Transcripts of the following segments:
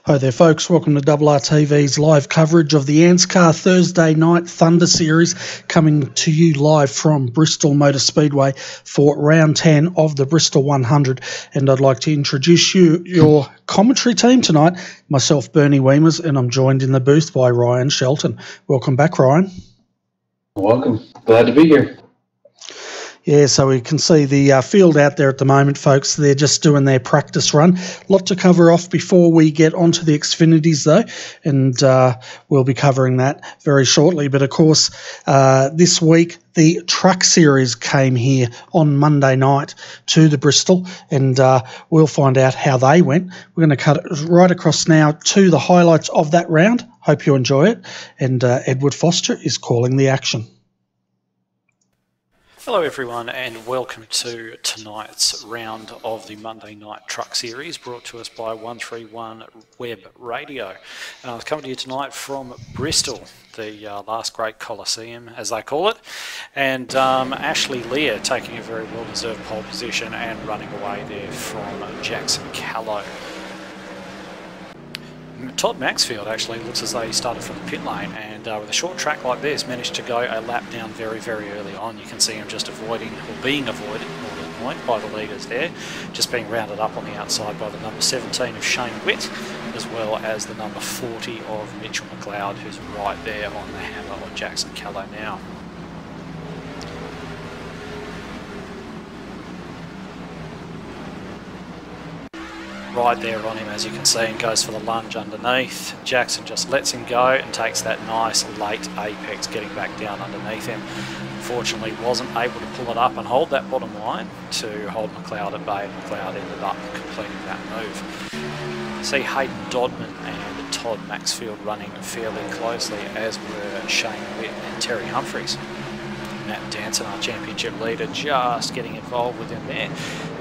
Hi there folks, welcome to RRTV's live coverage of the ANZCAR Thursday Night Thunder Series, coming to you live from Bristol Motor Speedway for round 10 of the Bristol 100. And I'd like to introduce you your commentary team tonight, myself Bernie Weemers, and I'm joined in the booth by Ryan Shelton. Welcome back, Ryan. Welcome, glad to be here. Yeah, so we can see the field out there at the moment, folks. They're just doing their practice run. A lot to cover off before we get onto the Xfinities, though, and we'll be covering that very shortly. But, of course, this week the Truck Series came here on Monday night to the Bristol, and we'll find out how they went. We're going to cut it right across now to the highlights of that round. Hope you enjoy it. And Edward Foster is calling the action. Hello everyone and welcome to tonight's round of the Monday Night Truck Series, brought to us by 131 Web Radio. Coming to you tonight from Bristol, the last great Coliseum as they call it, and Ashley Lear taking a very well deserved pole position and running away there from Jackson Callow. Todd Maxfield actually looks as though he started from the pit lane, and with a short track like this managed to go a lap down very, very early on. You can see him just avoiding, or being avoided more than a point, by the leaders there, just being rounded up on the outside by the number 17 of Shane Witt, as well as the number 40 of Mitchell McLeod, who's right there on the hammer of Jackson Callow now. Right there on him, as you can see, and goes for the lunge underneath. Jackson just lets him go and takes that nice late apex, getting back down underneath him. Unfortunately, wasn't able to pull it up and hold that bottom line to hold McLeod at bay, and McLeod ended up completing that move. See Hayden Dodman and Todd Maxfield running fairly closely, as were Shane Witt and Terry Humphries. Matt Danson, our championship leader, just getting involved with him there.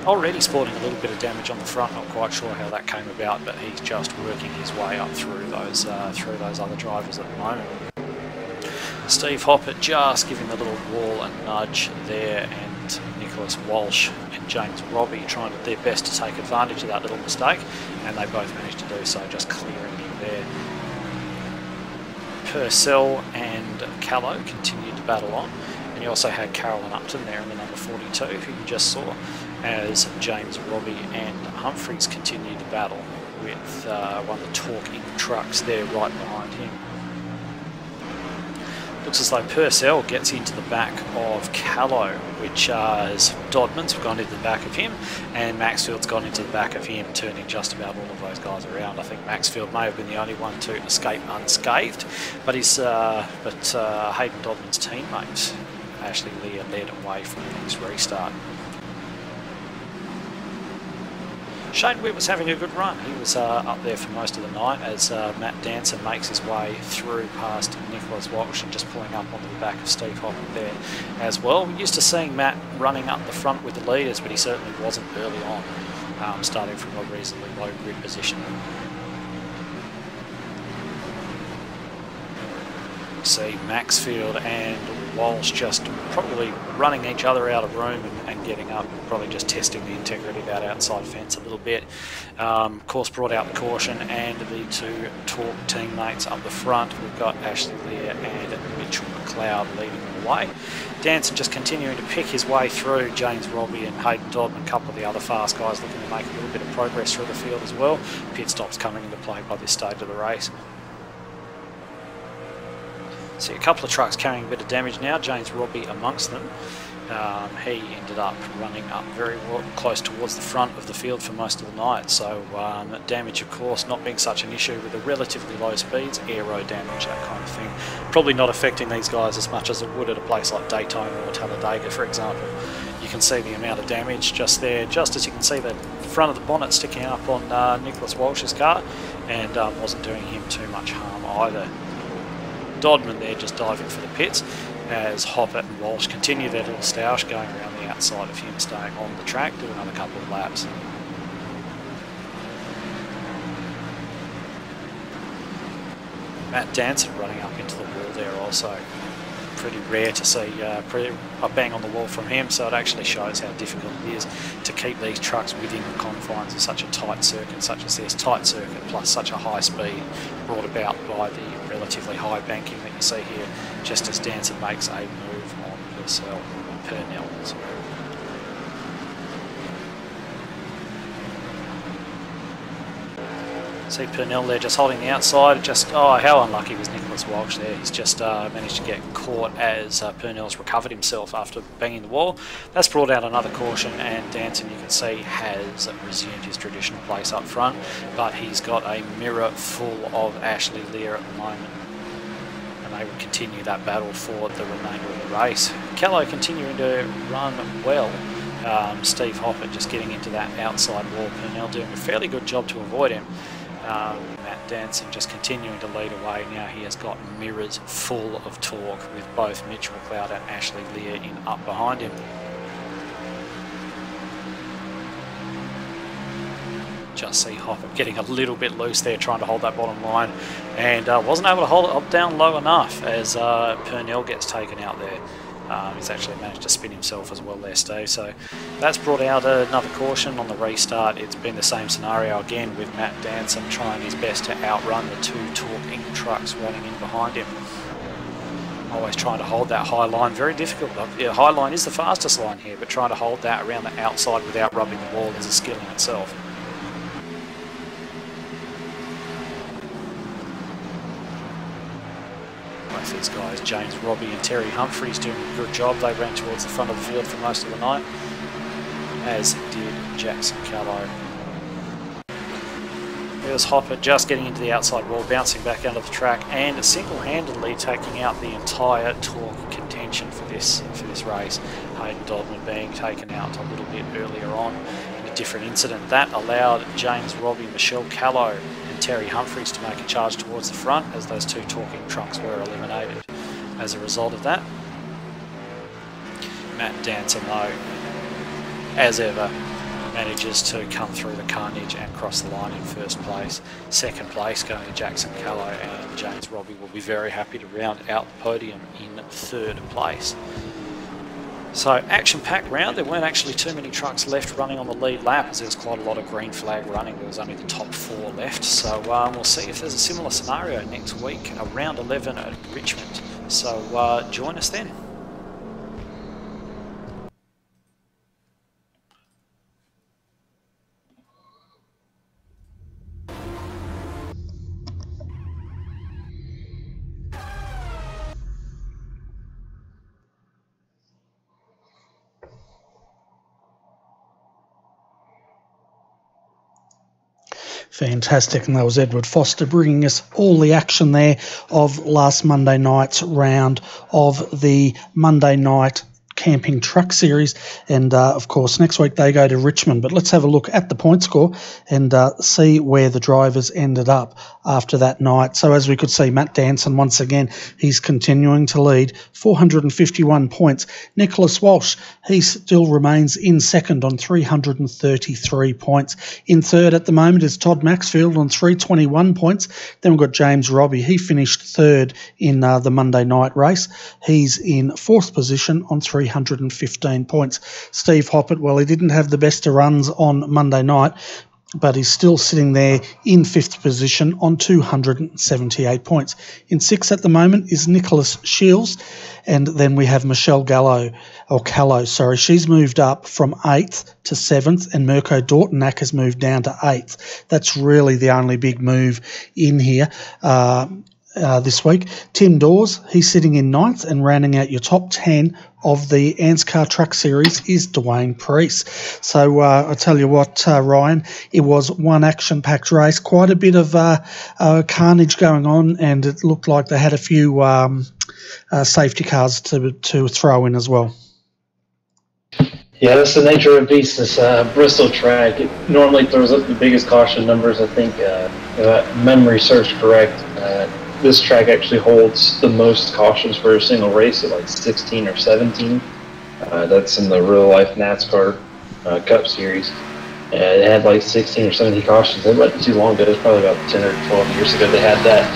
Already sporting a little bit of damage on the front, not quite sure how that came about, but he's just working his way up through those other drivers at the moment. Steve Hoppert just giving the little wall a nudge there, and Nicholas Walsh and James Robbie trying their best to take advantage of that little mistake, and they both managed to do so, just clearing him there. Purcell and Callow continued to battle on. And you also had Carolyn Upton there in the number 42, who you just saw, as James Robbie and Humphries continued to battle with one of the talking trucks there right behind him. Looks as though Purcell gets into the back of Callow, which is Dodman's gone into the back of him, and Maxfield's gone into the back of him, turning just about all of those guys around. I think Maxfield may have been the only one to escape unscathed, but Hayden Dodman's teammate Ashley Lear led away from the next restart. Shane Witt was having a good run. He was up there for most of the night as Matt Danson makes his way through past Nicholas Walsh and just pulling up onto the back of Steve Hoppert there as well. We're used to seeing Matt running up the front with the leaders, but he certainly wasn't early on, starting from a reasonably low grid position. See Maxfield and Walsh just probably running each other out of room and getting up, probably just testing the integrity of that outside fence a little bit. Of course, brought out the caution, and the two Torque teammates up the front. We've got Ashley Lear and Mitchell McLeod leading the way. Danson just continuing to pick his way through. James Robbie and Hayden Dodman, a couple of the other fast guys, looking to make a little bit of progress through the field as well. Pit stops coming into play by this stage of the race. See a couple of trucks carrying a bit of damage now, James Robbie amongst them. He ended up running up very well, close towards the front of the field for most of the night, so damage of course not being such an issue with the relatively low speeds, aero damage, that kind of thing. Probably not affecting these guys as much as it would at a place like Daytona or Talladega, for example. You can see the amount of damage just there, just as you can see the front of the bonnet sticking up on Nicholas Walsh's car, and wasn't doing him too much harm either. Dodman there just diving for the pits as Hoppert and Walsh continue their little stoush, going around the outside of him, staying on the track, do another couple of laps. Matt Danson running up into the wall there also. pretty rare to see a bang on the wall from him, so it actually shows how difficult it is to keep these trucks within the confines of such a tight circuit such as this. Tight circuit plus such a high speed brought about by the relatively high banking that you see here, just as Danson makes a move on Purnell. See Purnell there just holding the outside. Oh, how unlucky was Nicholas Walsh there. He's just managed to get caught as Purnell's recovered himself after banging the wall. That's brought out another caution, and Danson, you can see, has resumed his traditional place up front, but he's got a mirror full of Ashley Lear at the moment, and they will continue that battle for the remainder of the race. Callow continuing to run well. Steve Hoppert just getting into that outside wall. Purnell doing a fairly good job to avoid him. Matt Danson just continuing to lead away. Now he has got mirrors full of torque with both Mitch McLeod and Ashley Lear in up behind him. Just see Hoppert getting a little bit loose there, trying to hold that bottom line, and wasn't able to hold it up down low enough as Purnell gets taken out there. He's actually managed to spin himself as well there, Steve. So that's brought out another caution on the restart. It's been the same scenario again with Matt Danson trying his best to outrun the two talking trucks running in behind him. Always trying to hold that high line. Very difficult. Yeah, high line is the fastest line here, but trying to hold that around the outside without rubbing the wall is a skill in itself. These guys, James Robbie and Terry Humphreys, doing a good job. They ran towards the front of the field for most of the night, as did Jackson Callow. There's Hopper just getting into the outside wall, bouncing back out of the track, and single-handedly taking out the entire torque contention for this race. Hayden Dodman being taken out a little bit earlier on in a different incident. That allowed James Robbie, Michelle Callow and Terry Humphreys to make a charge towards the front, as those two talking trucks were eliminated as a result of that. Matt Danson, though, as ever, manages to come through the carnage and cross the line in first place. Second place going to Jackson Callow, and James Robbie will be very happy to round out the podium in third place. So action-packed round. There weren't actually too many trucks left running on the lead lap, as there was quite a lot of green flag running. There was only the top 4 left. So we'll see if there's a similar scenario next week, round 11 at Richmond. So join us then. Fantastic, and that was Edward Foster bringing us all the action there of last Monday night's round of the Monday night Camping Truck Series, and of course next week they go to Richmond. But let's have a look at the point score and see where the drivers ended up after that night. So as we could see, Matt Danson once again, he's continuing to lead, 451 points. Nicholas Walsh, he still remains in second on 333 points. In third at the moment is Todd Maxfield on 321 points. Then we've got James Robbie, he finished third in the Monday night race. He's in fourth position on 315 points. Steve Hoppert, well, he didn't have the best of runs on Monday night, but he's still sitting there in fifth position on 278 points. In sixth at the moment is Nicholas Shields, and then we have Michelle Callow. She's moved up from 8th to 7th, and Mirko Dortnack has moved down to 8th. That's really the only big move in here this week. Tim Dawes, he's sitting in 9th, and rounding out your top 10 of the ANZCAR Truck Series is Dwayne Priest. So I tell you what, Ryan, it was one action-packed race, quite a bit of carnage going on, and it looked like they had a few safety cars to throw in as well. Yeah, that's the nature of beast. This Bristol track, it normally throws up the biggest caution numbers. I think, if memory serves correct, this track actually holds the most cautions for a single race at like 16 or 17. That's in the real-life NASCAR Cup Series. It had like 16 or 17 cautions. It wasn't too long ago. It was probably about 10 or 12 years ago they had that.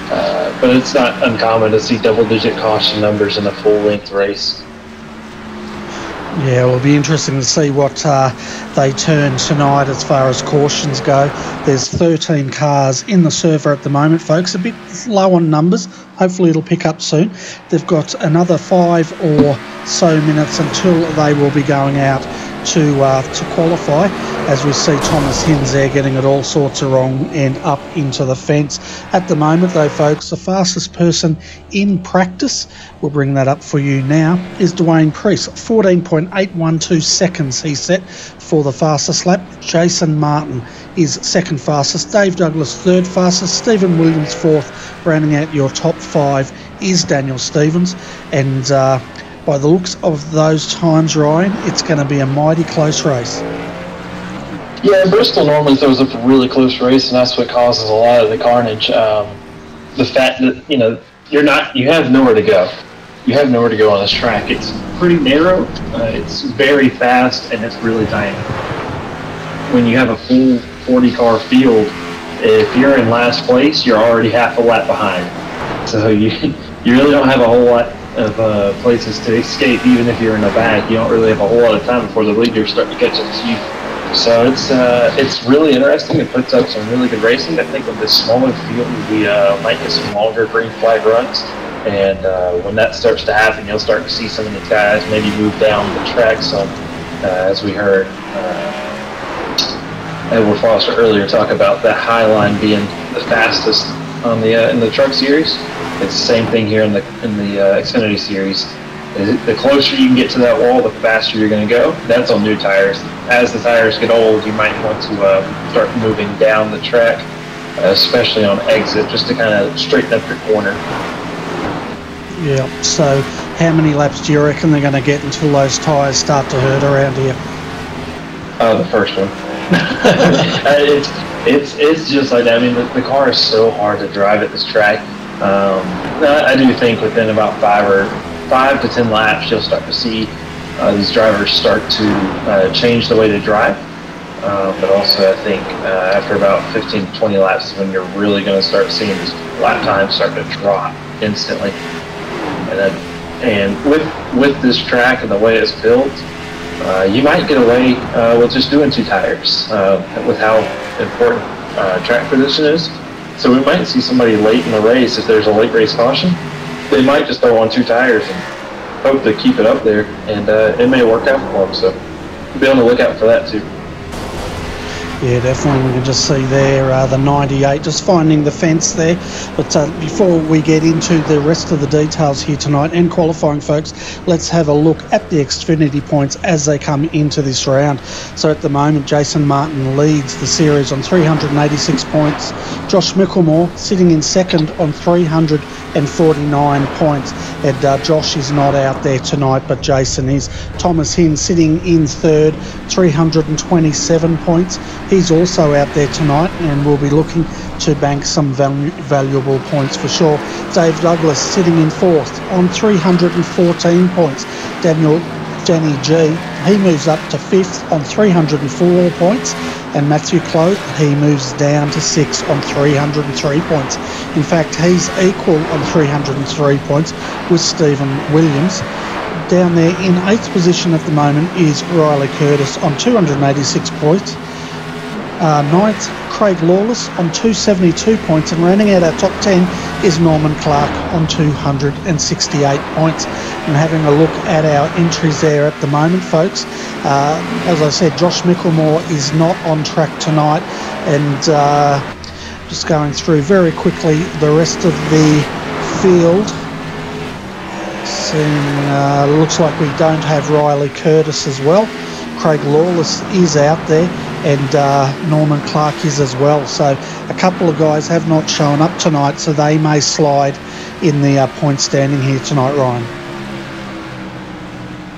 But it's not uncommon to see double-digit caution numbers in a full-length race. Yeah, well, it'll be interesting to see what they turn tonight as far as cautions go. There's 13 cars in the server at the moment, folks. A bit low on numbers. Hopefully it'll pick up soon. They've got another 5 or so minutes until they will be going out to qualify, as we see Thomas Hinds there getting it all sorts of wrong and up into the fence. At the moment though, folks, the fastest person in practice, we'll bring that up for you now, is Dwayne Priest. 14.812 seconds he set for the fastest lap. Jason Martin is second fastest. Dave Douglas third fastest. Stephen Williams fourth. Rounding out your top 5 is Daniel Stevens. And by the looks of those times, Ryan, it's going to be a mighty close race. Yeah, Bristol normally throws up a really close race, and that's what causes a lot of the carnage. The fact that, you have nowhere to go. You have nowhere to go on this track. It's pretty narrow, it's very fast, and it's really tiny. When you have a full 40-car field, if you're in last place, you're already half a lap behind. So you really don't have a whole lot of places to escape. Even if you're in the back, you don't really have a whole lot of time before the leaders start to catch up to you. So it's really interesting. It puts up some really good racing. I think with this smaller field, we might get some longer green flag runs. And when that starts to happen, you'll start to see some of the guys maybe move down the track some, as we heard Edward Foster earlier talk about that high line being the fastest on the in the truck series. It's the same thing here in the Xfinity series. The closer you can get to that wall, the faster you're going to go. That's on new tires. As the tires get old, you might want to start moving down the track, especially on exit, just to kind of straighten up your corner. Yeah, so how many laps do you reckon they're going to get until those tyres start to hurt around here? Oh, the first one. It's just like that. I mean, the car is so hard to drive at this track. I do think within about 5 to 10 laps, you'll start to see these drivers start to change the way they drive. But also, I think after about 15 to 20 laps is when you're really going to start seeing these lap times start to drop instantly. And with this track and the way it's built, you might get away with just doing 2 tires with how important track position is. So we might see somebody late in the race, if there's a late race caution, they might just throw on 2 tires and hope to keep it up there, and it may work out for them. So be on the lookout for that too. Yeah, definitely. We can just see there the 98 just finding the fence there. But before we get into the rest of the details here tonight and qualifying, folks, let's have a look at the Xfinity points as they come into this round. So at the moment, Jason Martin leads the series on 386 points. Josh Micklemore sitting in second on 349 points. And Josh is not out there tonight, but Jason is. Thomas Hinds sitting in third, 327 points. He's also out there tonight, and we'll be looking to bank some valuable points for sure. Dave Douglas sitting in fourth on 314 points. Danny G, he moves up to fifth on 304 points. And Matthew Clote, he moves down to sixth on 303 points. In fact, he's equal on 303 points with Stephen Williams. Down there in 8th position at the moment is Riley Curtis on 286 points. 9th, Craig Lawless on 272 points, and rounding out our top 10 is Norman Clark on 268 points. And having a look at our entries there at the moment, folks, as I said, Josh Micklemore is not on track tonight, and just going through very quickly the rest of the field. Looks like we don't have Riley Curtis as well. Craig Lawless is out there, and Norman Clark is as well. So a couple of guys have not shown up tonight, so they may slide in the point standing here tonight, Ryan.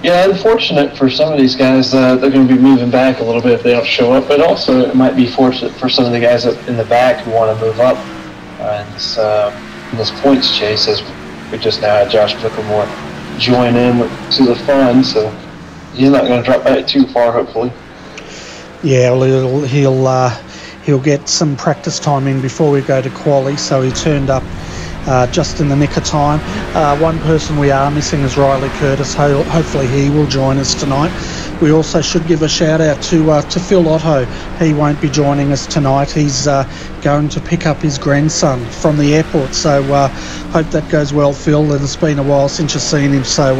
Yeah, unfortunate for some of these guys. They're going to be moving back a little bit if they don't show up, but also it might be fortunate for some of the guys up in the back who want to move up in this points chase, as we just now had Josh Micklemore join in to the fun, so he's not going to drop back too far, hopefully. Yeah, well, he'll get some practice time in before we go to quali, so he turned up just in the nick of time. One person we are missing is Riley Curtis. Hopefully he will join us tonight. We also should give a shout out to Phil Otto. He won't be joining us tonight. He's going to pick up his grandson from the airport. So hope that goes well, Phil. It's been a while since you've seen him, so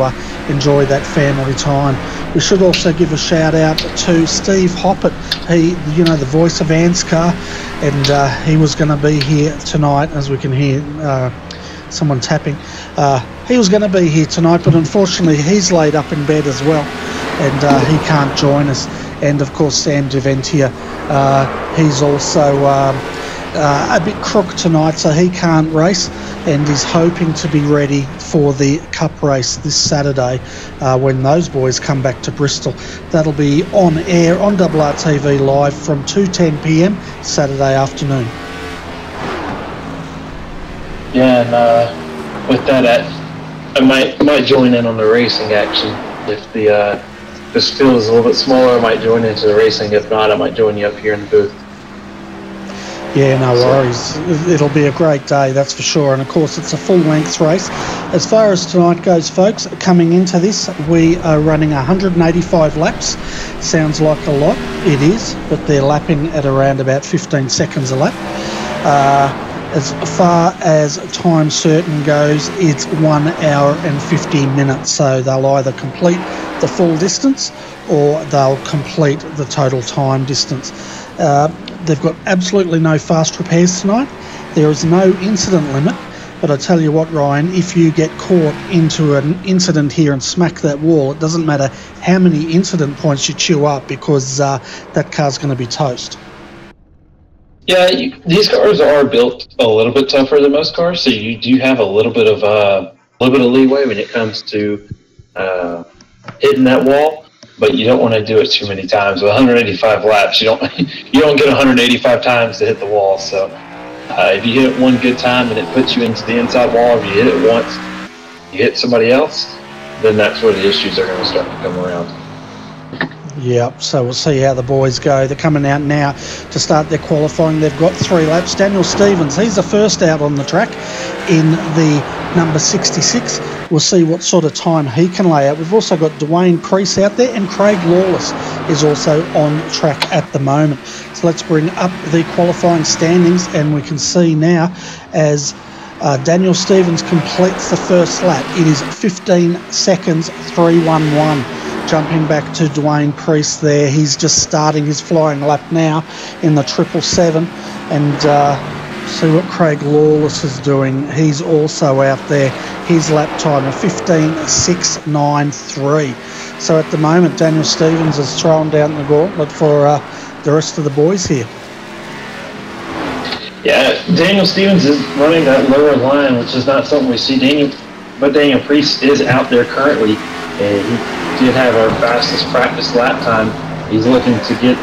enjoy that family time. We should also give a shout out to Steve Hoppett. He, the voice of ANZCAR, and he was going to be here tonight, as we can hear someone tapping. He was going to be here tonight, but unfortunately he's laid up in bed as well, and he can't join us. And of course Sam Deventia, he's also a bit crook tonight, so he can't race, and is hoping to be ready for the Cup race this Saturday when those boys come back to Bristol. That'll be on air on RRTV live from 2:10 p.m. Saturday afternoon. Yeah, and with that, I might join in on the racing action. If this field is a little bit smaller, I might join into the racing. If not, I might join you up here in the booth. Yeah, no worries. It'll be a great day, that's for sure. And of course, it's a full-length race. As far as tonight goes, folks, coming into this, we are running 185 laps. Sounds like a lot. It is, but they're lapping at around about 15 seconds a lap. As far as time certain goes, it's 1 hour and 50 minutes. So they'll either complete the full distance or they'll complete the total time distance. They've got absolutely no fast repairs tonight. There is no incident limit, but I tell you what, Ryan, if you get caught into an incident here and smack that wall, it doesn't matter how many incident points you chew up, because that car's going to be toast. Yeah, these cars are built a little bit tougher than most cars, so you do have a little bit of leeway when it comes to hitting that wall. But you don't want to do it too many times. With 185 laps, you don't get 185 times to hit the wall. So if you hit it one good time and it puts you into the inside wall, if you hit it once, you hit somebody else, then that's where the issues are going to start to come around. Yep, so we'll see how the boys go. They're coming out now to start their qualifying. They've got 3 laps. Daniel Stevens, he's the first out on the track in the number 66. We'll see what sort of time he can lay out. We've also got Dwayne Priest out there, and Craig Lawless is also on track at the moment. So let's bring up the qualifying standings, and we can see now as Daniel Stevens completes the first lap. It is 15 seconds 3:11. Jumping back to Dwayne Priest there. He's just starting his flying lap now in the 777. And see what Craig Lawless is doing. He's also out there. His lap time of 15:693. So at the moment, Daniel Stevens is throwing down the gauntlet for the rest of the boys here. Yeah, Daniel Stevens is running that lower line, which is not something we see. Daniel Priest is out there currently, and he did have our fastest practice lap time. He's looking to get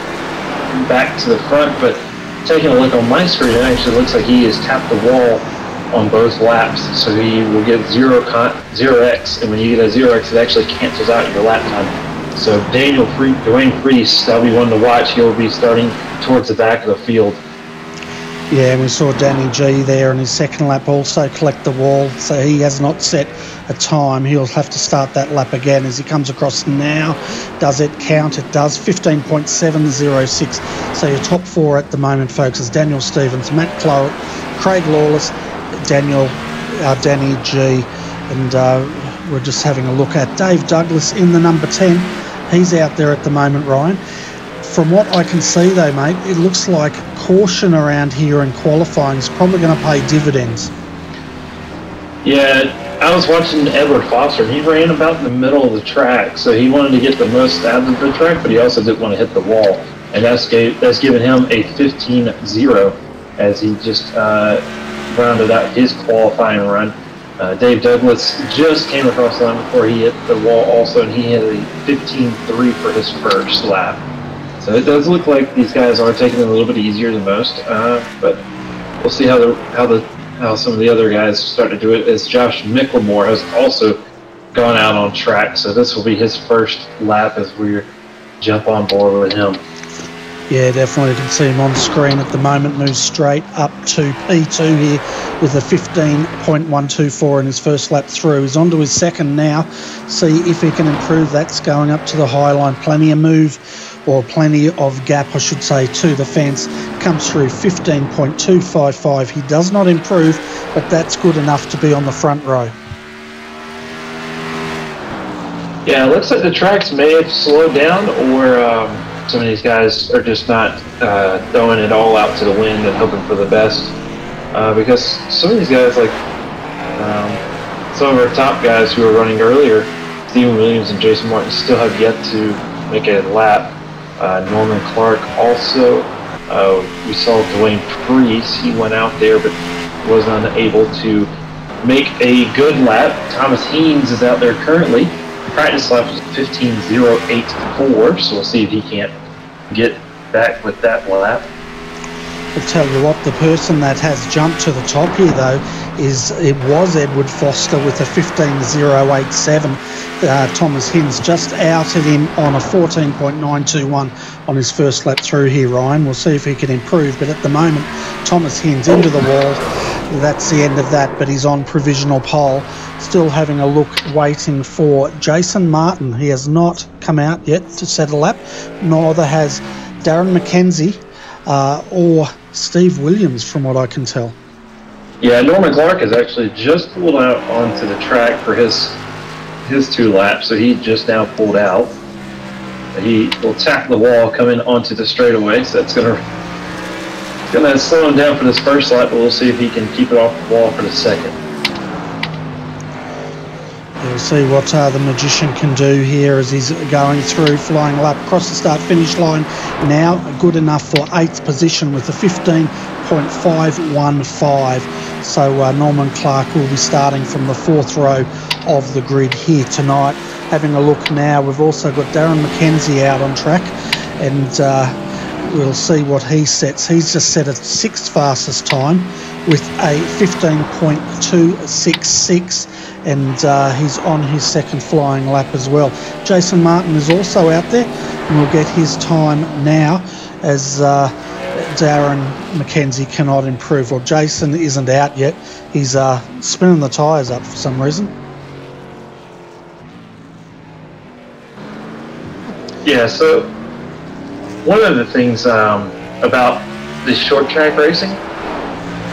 back to the front, but taking a look on my screen, it actually looks like he has tapped the wall on both laps, so he will get 0x, and when you get a 0x, it actually cancels out your lap time. So Dwayne Priest, that'll be one to watch. He'll be starting towards the back of the field. Yeah, and we saw Danny G there in his second lap also collect the wall, so he has not set a time. He'll have to start that lap again as he comes across now. Does it count? It does. 15.706. So your top 4 at the moment, folks, is Daniel Stevens, Matt Clowett, Craig Lawless, Danny G, and we're just having a look at Dave Douglas in the number 10. He's out there at the moment, Ryan. From what I can see, though, mate, it looks like caution around here in qualifying is probably going to pay dividends. Yeah, I was watching Edward Foster, and he ran about in the middle of the track, so he wanted to get the most out of the track, but he also didn't want to hit the wall, and that's given him a 15.0 as he just rounded out his qualifying run. Dave Douglas just came across the line before he hit the wall also, and he had a 15.3 for his first lap. So it does look like these guys are taking it a little bit easier than most, but we'll see how some of the other guys start to do it, as Josh Micklemore has also gone out on track. So this will be his first lap as we jump on board with him. Yeah, definitely. You can see him on screen at the moment. Moves straight up to P2 here with a 15.124 in his first lap through. He's on to his second now. See if he can improve. That's going up to the high line. Plenty of move, or plenty of gap, I should say, to the fence. Comes through 15.255. He does not improve, but that's good enough to be on the front row. Yeah, it looks like the tracks may have slowed down, or some of these guys are just not throwing it all out to the wind and hoping for the best. Because some of these guys, like some of our top guys who were running earlier, Stephen Williams and Jason Martin, still have yet to make a lap. Norman Clark also. We saw Dwayne Priest. He went out there but was unable to make a good lap. Thomas Heens is out there currently. Practice lap was 15.084, so we'll see if he can't get back with that lap. I'll tell you what, the person that has jumped to the top here, though, it was Edward Foster with a 15.087. Thomas Hinds just outed him on a 14.921 on his first lap through here, Ryan. We'll see if he can improve, but at the moment, Thomas Hinds into the wall. That's the end of that, but he's on provisional pole. Still having a look, waiting for Jason Martin. He has not come out yet to set a lap, neither has Darren McKenzie or Steve Williams, from what I can tell. Yeah, Norman Clark has actually just pulled out onto the track for his 2 laps, so he just now pulled out. He will tap the wall coming onto the straightaway, so that's going to slow him down for this first lap, but we'll see if he can keep it off the wall for the second. We'll see what the magician can do here as he's going through, flying lap across the start-finish line. Now good enough for 8th position with a 15.515. So Norman Clark will be starting from the 4th row of the grid here tonight. Having a look now, we've also got Darren McKenzie out on track, and we'll see what he sets. He's just set a 6th fastest time with a 15.266, and he's on his 2nd flying lap as well. Jason Martin is also out there, and we'll get his time now as Darren McKenzie cannot improve. Well, Jason isn't out yet. He's spinning the tyres up for some reason. Yeah, so one of the things about this short track racing,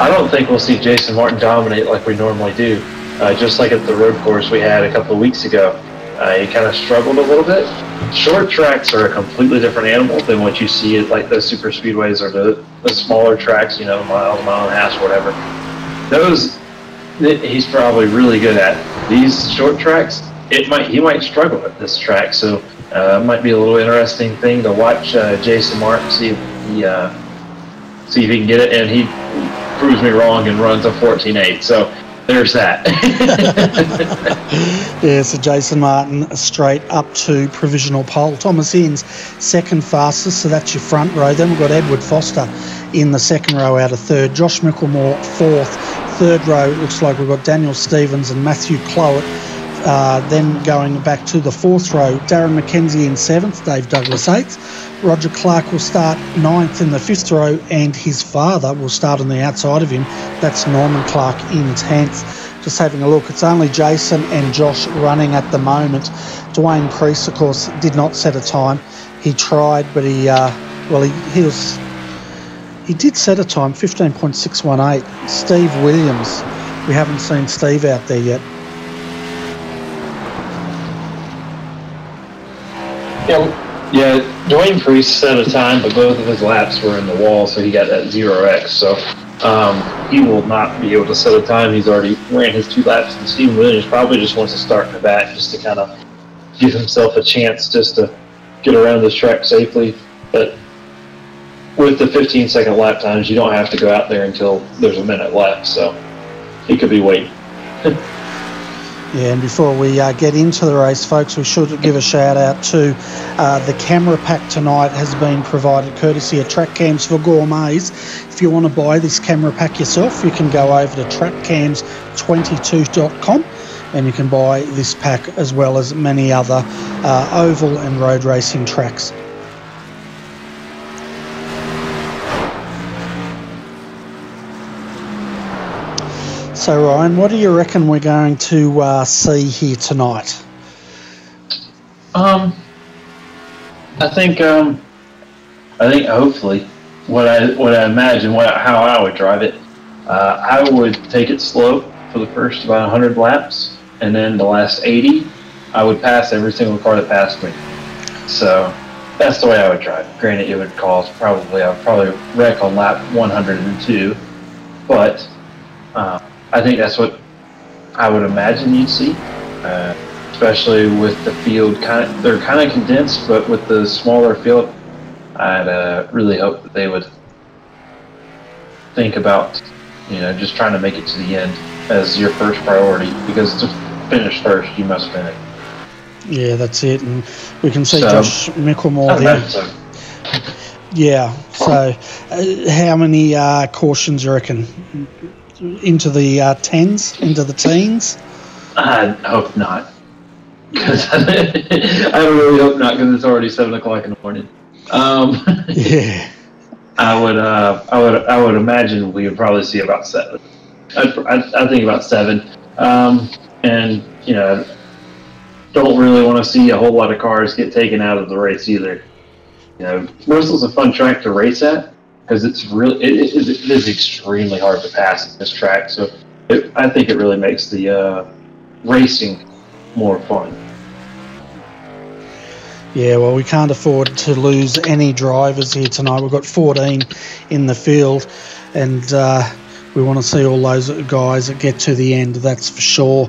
I don't think we'll see Jason Martin dominate like we normally do. Just like at the road course we had a couple of weeks ago, he kind of struggled a little bit. Short tracks are a completely different animal than what you see at like the super speedways or the smaller tracks, you know, mile and a half or whatever. Those he's probably really good at. These short tracks, he might struggle at this track. So it might be a little interesting thing to watch Jason Martin, see if he can get it, and he proves me wrong and runs a 14.8. So there's that. Yeah, so Jason Martin straight up to provisional pole. Thomas Innes 2nd fastest, so that's your front row. Then we've got Edward Foster in the 2nd row out of 3rd. Josh Micklemore 4th. 3rd row, it looks like we've got Daniel Stevens and Matthew Clowett. Then going back to the 4th row, Darren McKenzie in 7th, Dave Douglas 8th. Roger Clark will start 9th in the 5th row, and his father will start on the outside of him. That's Norman Clark in 10th. Just having a look, it's only Jason and Josh running at the moment. Dwayne Priest, of course, did not set a time. He tried, but he did set a time, 15.618. Steve Williams, we haven't seen Steve out there yet. Yeah, Dwayne Priest set a time, but both of his laps were in the wall, so he got that 0x. So he will not be able to set a time. He's already ran his 2 laps, and Stephen Williams probably just wants to start in the back just to kind of give himself a chance just to get around this track safely. But with the 15-second lap times, you don't have to go out there until there's a minute left, so he could be waiting. Yeah, and before we get into the race, folks, we should give a shout out to the camera pack tonight has been provided courtesy of Track Cams for Gourmets. If you want to buy this camera pack yourself, you can go over to trackcams22.com and you can buy this pack as well as many other oval and road racing tracks. So Ryan, what do you reckon we're going to see here tonight? I think hopefully what I imagine how I would drive it. I would take it slow for the first about 100 laps, and then the last 80, I would pass every single car that passed me. So that's the way I would drive. Granted, it would cause I would probably wreck on lap 102, but I think that's what I would imagine you'd see, especially with the field they're kind of condensed, but with the smaller field, I'd really hope that they would think about, just trying to make it to the end as your first priority, because to finish first, you must finish. Yeah, that's it, and we can see Josh Micklemore there. So. Yeah, so how many cautions you reckon? Into the tens, into the teens? I hope not. I really hope not, because it's already 7 o'clock in the morning. Yeah, I would imagine we would probably see about 7. I think about 7, and don't really want to see a whole lot of cars get taken out of the race either. Bristol's a fun track to race at, because it is extremely hard to pass at this track. So I think it really makes the racing more fun. Yeah, well, we can't afford to lose any drivers here tonight. We've got 14 in the field, and we want to see all those guys that get to the end, that's for sure.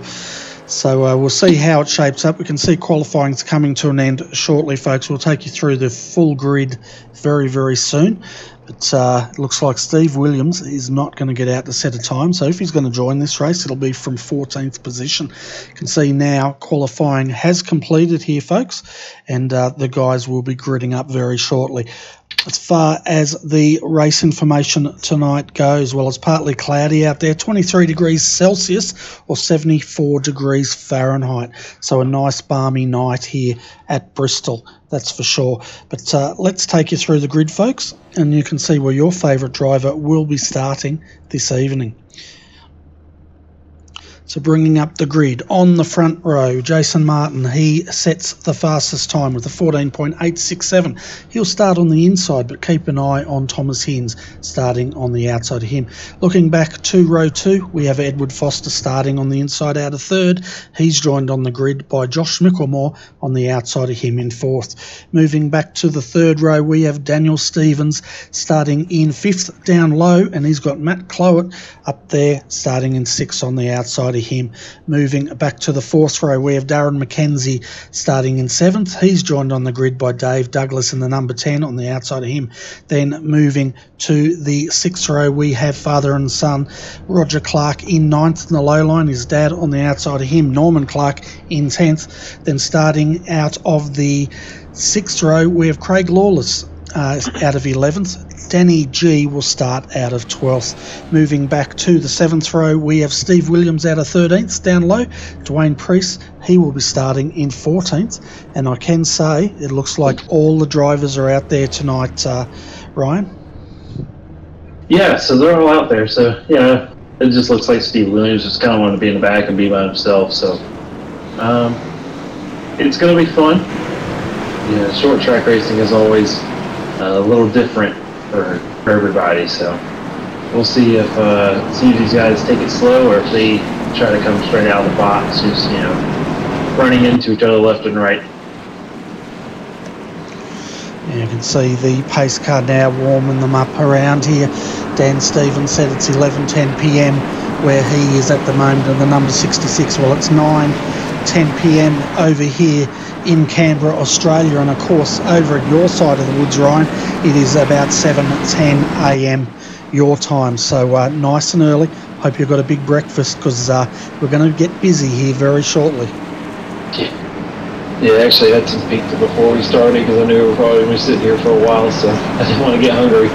So we'll see how it shapes up. We can see qualifying's coming to an end shortly, folks. We'll take you through the full grid very, very soon. But it looks like Steve Williams is not going to get out to set a time. So if he's going to join this race, it'll be from 14th position. You can see now qualifying has completed here, folks. And the guys will be gridding up very shortly. As far as the race information tonight goes, well, it's partly cloudy out there, 23 degrees Celsius or 74 degrees Fahrenheit. So a nice balmy night here at Bristol, that's for sure. But let's take you through the grid, folks, and you can see where your favourite driver will be starting this evening. So bringing up the grid, on the front row, Jason Martin, he sets the fastest time with a 14.867. He'll start on the inside, but keep an eye on Thomas Hines starting on the outside of him. Looking back to row 2, we have Edward Foster starting on the inside out of third. He's joined on the grid by Josh Micklemore on the outside of him in 4th. Moving back to the third row, we have Daniel Stevens starting in 5th down low, and he's got Matt Clowett up there starting in 6th on the outside of him. Moving back to the 4th row, we have Darren McKenzie starting in 7th. He's joined on the grid by Dave Douglas in the number 10 on the outside of him. Then moving to the 6th row, we have father and son Roger Clark in 9th in the low line, his dad on the outside of him, Norman Clark in 10th. Then starting out of the 6th row, we have Craig Lawless out of 11th. Danny G will start out of 12th. Moving back to the 7th row, we have Steve Williams out of 13th down low. Dwayne Priest, he will be starting in 14th. And I can say it looks like all the drivers are out there tonight, Ryan. Yeah, so they're all out there. So, it just looks like Steve Williams just kind of wanted to be in the back and be by himself. So, it's going to be fun. Short track racing is always a little different for everybody, so we'll see if these guys take it slow or if they try to come straight out of the box, just running into each other left and right. You can see the pace car now warming them up around here. Dan Stevens said it's 11:10 p.m. where he is at the moment in the number 66. Well, it's 9:10 p.m. over here in Canberra, Australia, and of course over at your side of the woods, Ryan, it is about 7:10 a.m. your time, so nice and early. Hope you've got a big breakfast, because we're going to get busy here very shortly. Yeah, actually I had some pizza before we started, because I knew we were probably going to be sitting here for a while, so I didn't want to get hungry.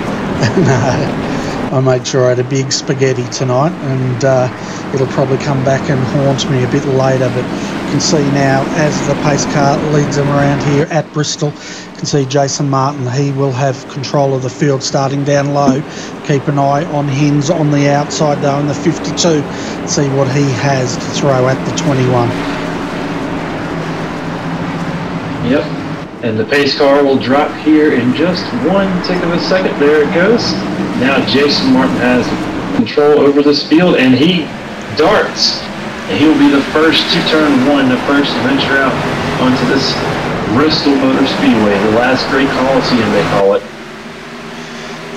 No, I made sure I had a big spaghetti tonight, and it'll probably come back and haunt me a bit later. But you can see now, as the pace car leads them around here at Bristol, you can see Jason Martin. He will have control of the field starting down low. Keep an eye on Hins on the outside though in the 52. See what he has to throw at the 21. Yep, and the pace car will drop here in just 1 tick of a second. There it goes. Now Jason Martin has control over this field, and he darts. And he will be the first to turn one, the first to venture out onto this Bristol Motor Speedway, the last great Coliseum they call it.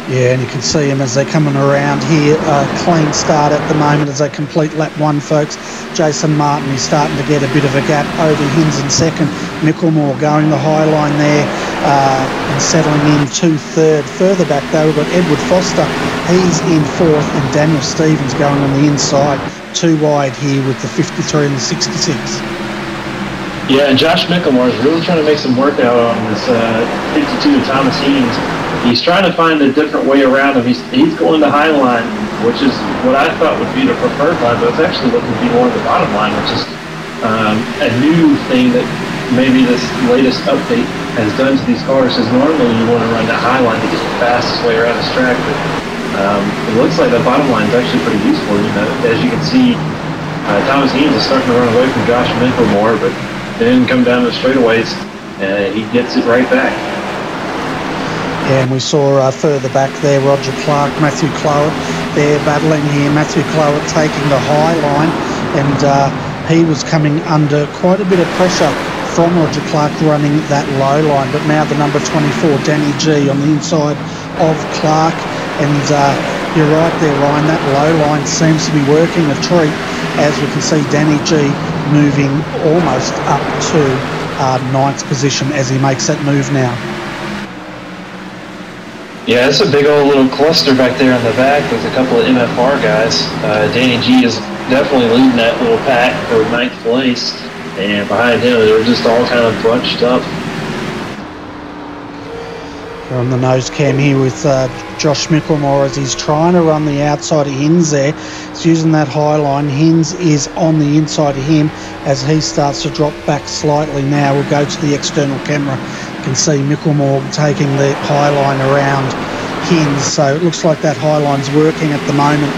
Yeah, and you can see him as they're coming around here. Clean start at the moment as they complete lap 1, folks. Jason Martin is starting to get a bit of a gap over Hins in second. Mickelmore going the high line there and settling in to third. Further back though, we've got Edward Foster. He's in fourth, and Daniel Stevens going on the inside. 2 wide here with the 53 and the 66. Yeah, and Josh Mickelmore is really trying to make some work out on this 52 Thomas Hines. He's trying to find a different way around him. He's going the high line, which is what I thought would be the preferred line, but it's actually looking to be more the bottom line, which is a new thing that maybe this latest update has done to these cars. Is normally you want to run that high line to get the fastest way around this track, but it looks like the bottom line is actually pretty useful. You know, as you can see, Thomas Hines is starting to run away from Josh Mickelmore, but then come down the straightaways and he gets it right back. And we saw further back there Roger Clark, Matthew Clowett. They're battling here. Matthew Clowett taking the high line, and he was coming under quite a bit of pressure from Roger Clark running that low line. But now the number 24, Danny G, on the inside of Clark. And you're right there, Ryan, that low line seems to be working a treat, as we can see Danny G moving almost up to 9th position as he makes that move now. Yeah, it's a big old little cluster back there in the back with a couple of MFR guys. Danny G is definitely leading that little pack for 9th place, and behind him they're just all kind of bunched up. We're on the nose cam here with Josh Mickelmore as he's trying to run the outside of Hins there. He's using that high line. Hins is on the inside of him as he starts to drop back slightly now. We'll go to the external camera. You can see Mickelmore taking the high line around Hins. So it looks like that high line's working at the moment,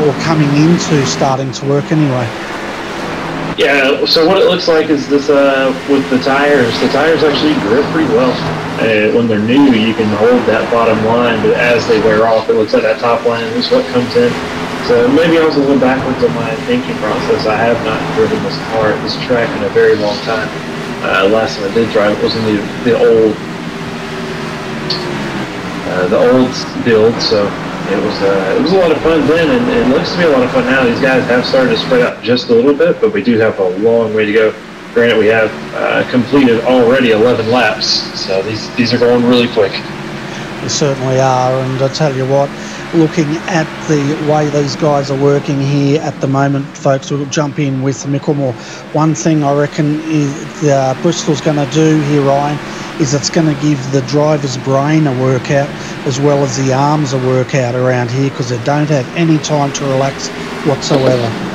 or coming into starting to work anyway. Yeah, so what it looks like is this with the tires actually grip pretty well. When they're new, you can hold that bottom line, but as they wear off, it looks like that top line is what comes in. So maybe I was a little backwards in my thinking process. I have not driven this car at this track in a very long time. Last time I did drive it was in the old build, so it was a lot of fun then, and it looks to be a lot of fun now. These guys have started to spread out just a little bit, but we do have a long way to go. Granted, we have completed already 11 laps, so these are going really quick. They certainly are, and I tell you what, looking at the way these guys are working here at the moment, folks, we'll jump in with Mickelmore. One thing I reckon is Bristol's going to do here, Ryan, is it's going to give the driver's brain a workout as well as the arms a workout around here, because they don't have any time to relax whatsoever.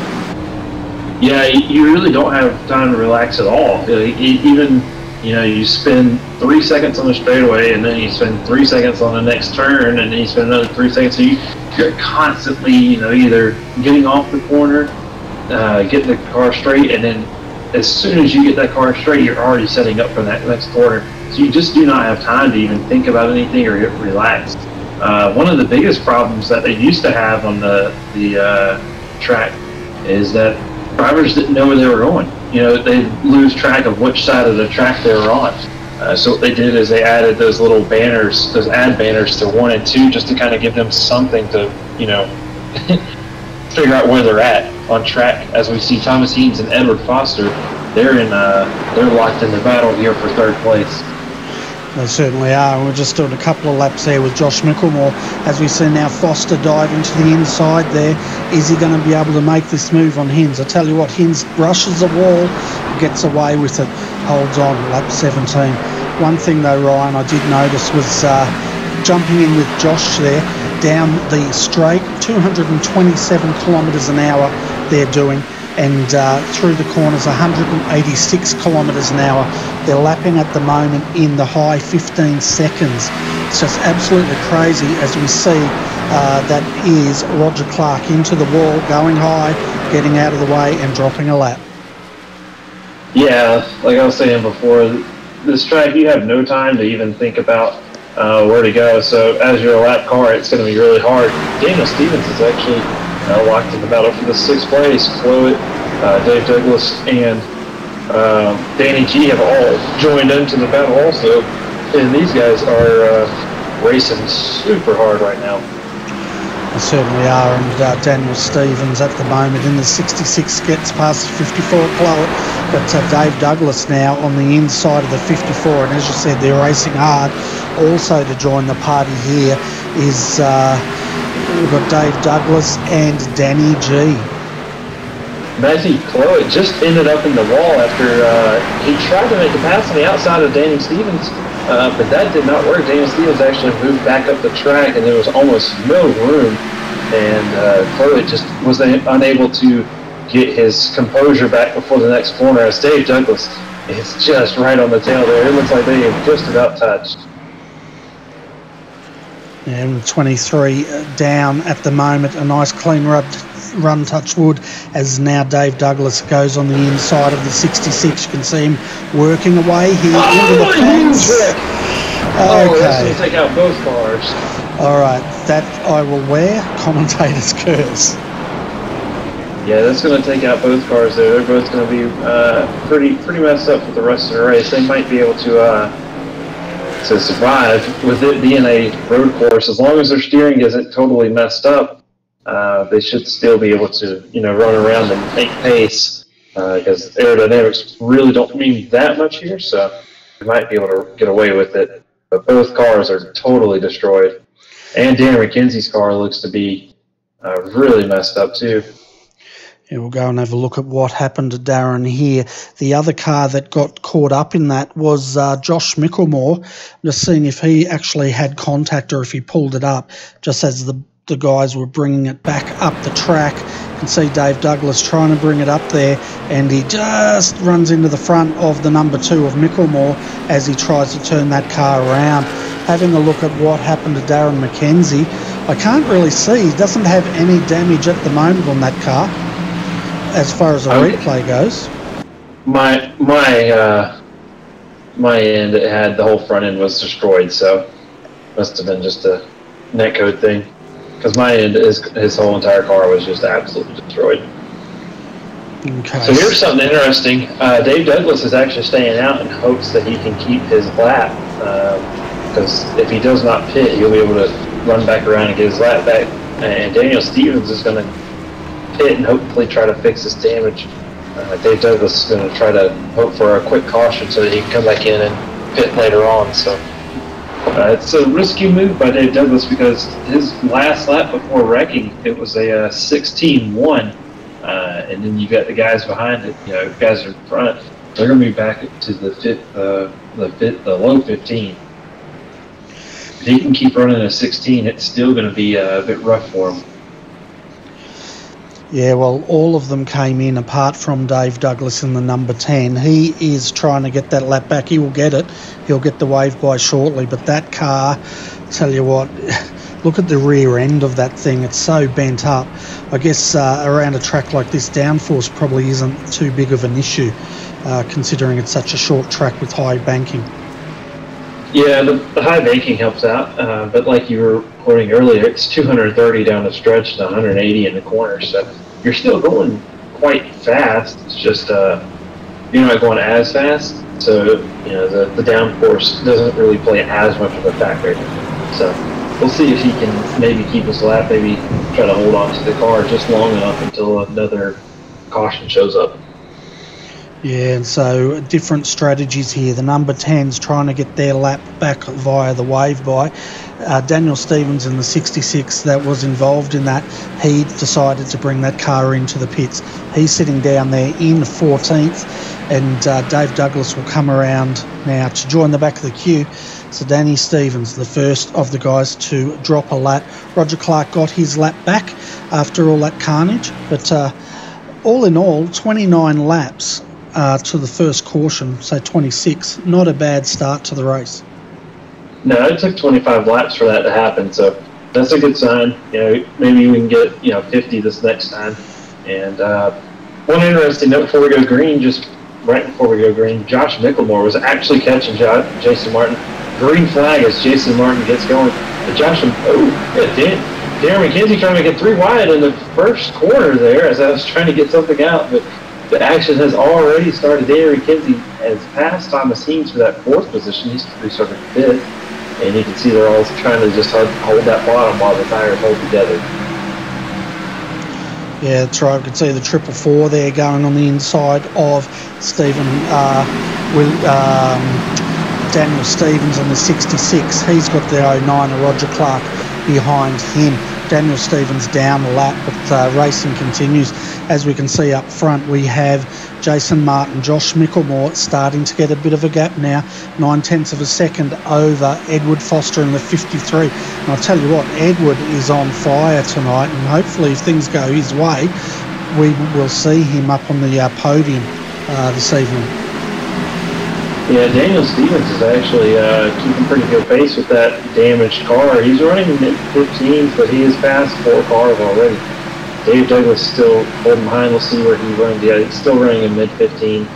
Yeah, you really don't have time to relax at all. Even, you spend 3 seconds on the straightaway, and then you spend 3 seconds on the next turn, and then you spend another 3 seconds. So you're constantly, either getting off the corner, getting the car straight, and then as soon as you get that car straight, you're already setting up for that next corner. So you just do not have time to even think about anything or get relaxed. One of the biggest problems that they used to have on the track is that drivers didn't know where they were going. They'd lose track of which side of the track they were on. So what they did is they added those little banners, those ad banners to 1 and 2, just to kind of give them something to, figure out where they're at on track. As we see Thomas Hines and Edward Foster, they're locked in the battle here for 3rd place. They certainly are. We're just doing a couple of laps there with Josh Mickelmore. As we see now Foster dive into the inside there. Is he going to be able to make this move on Hins? I tell you what, Hins brushes the wall, gets away with it, holds on, lap 17. One thing though, Ryan, I did notice was jumping in with Josh there, down the straight, 227 kilometres an hour they're doing, and through the corners 186 kilometres an hour. They're lapping at the moment in the high 15 seconds. It's just absolutely crazy as we see that is Roger Clark into the wall, going high, getting out of the way and dropping a lap. Yeah, like I was saying before, this track you have no time to even think about where to go, so as you're a lap car it's going to be really hard. Daniel Stevens is actually locked in the battle for the 6th place. Chloe, Dave Douglas, and Danny G have all joined into the battle also, and these guys are racing super hard right now. They certainly are, and Daniel Stevens at the moment in the 66 gets past the 54 Chloe, but Dave Douglas now on the inside of the 54, and as you said, they're racing hard. Also to join the party here is we've got Dave Douglas and Danny G. Matthew Chloe just ended up in the wall after he tried to make a pass on the outside of Danny Stevens, but that did not work. Daniel Stevens actually moved back up the track, and there was almost no room, and Chloe just was unable to get his composure back before the next corner, as Dave Douglas is just right on the tail there. It looks like they have just about touched. And 23 down at the moment. A nice clean run touch wood, as now Dave Douglas goes on the inside of the 66. You can see him working away here into the fence. Okay. That's going to take out both cars. All right, that I will wear. Commentator's curse. Yeah, that's going to take out both cars there. They're both going to be pretty messed up for the rest of the race. They might be able to survive with it being a road course. As long as their steering isn't totally messed up, they should still be able to, run around and make pace, because aerodynamics really don't mean that much here, so they might be able to get away with it. But both cars are totally destroyed. And Darren McKenzie's car looks to be really messed up too. Yeah, we'll go and have a look at what happened to Darren here. The other car that got caught up in that was Josh Mickelmore. I'm just seeing if he actually had contact or if he pulled it up, just as the guys were bringing it back up the track. You can see Dave Douglas trying to bring it up there, and he just runs into the front of the number 2 of Mickelmore as he tries to turn that car around. Having a look at what happened to Darren McKenzie, I can't really see. He doesn't have any damage at the moment on that car, as far as the replay goes. My end, it had the whole front end was destroyed, so must have been just a netcode thing. Because my end, his whole entire car was just absolutely destroyed. Okay. So here's something interesting. Dave Douglas is actually staying out in hopes that he can keep his lap, because if he does not pit, he'll be able to run back around and get his lap back. And Daniel Stevens is going to pit and hopefully try to fix this damage. Dave Douglas is going to try to hope for a quick caution so that he can come back in and pit later on. So it's a risky move by Dave Douglas, because his last lap before wrecking, it was a 16-1, and then you got the guys behind it. Guys in front, they're going to be back to the low 15. If he can keep running a 16, it's still going to be a bit rough for him. Yeah, well, all of them came in apart from Dave Douglas in the number 10. He is trying to get that lap back. He will get it. He'll get the wave by shortly. But that car, tell you what, look at the rear end of that thing. It's so bent up. I guess around a track like this, downforce probably isn't too big of an issue, considering it's such a short track with high banking. Yeah, the high banking helps out, but like you were quoting earlier, it's 230 down the stretch to 180 in the corner, so you're still going quite fast. It's just you're not going as fast, so the downforce doesn't really play as much of a factor. So we'll see if he can maybe keep his lap, maybe try to hold on to the car just long enough until another caution shows up. Yeah, and so different strategies here. The number 10's trying to get their lap back via the wave by. Daniel Stevens in the 66 that was involved in that, he decided to bring that car into the pits. He's sitting down there in 14th, and Dave Douglas will come around now to join the back of the queue. So Danny Stevens, the first of the guys to drop a lap. Roger Clark got his lap back after all that carnage, but all in all, 29 laps to the first caution, so 26. Not a bad start to the race. No, it took 25 laps for that to happen, so that's a good sign. Maybe we can get 50 this next time. And one interesting note before we go green, just right before we go green, Josh Mickelmore was actually catching Jason Martin. Green flag as Jason Martin gets going. But Darren McKenzie trying to get 3 wide in the first corner there as I was trying to get something out, but the action has already started. Darren McKenzie has passed Thomas Heems for that 4th position. He's started 5th. And you can see they're all trying to just hold that bottom while the tires hold together. Yeah, that's right. We can see the 444 there going on the inside of Daniel Stevens in the 66. He's got the 09 Roger Clark behind him. Daniel Stevens down a lap, but racing continues. As we can see up front, we have Jason Martin, Josh Mickelmore starting to get a bit of a gap now, 9/10 of a second over Edward Foster in the 53. And I'll tell you what, Edward is on fire tonight, and hopefully if things go his way, we will see him up on the podium this evening. Yeah, Daniel Stevens is actually keeping pretty good pace with that damaged car. He's running mid-15s, but he has passed 4 cars already. Dave Douglas still holding behind. We'll see where he runs. Yeah, he's still running in mid-15.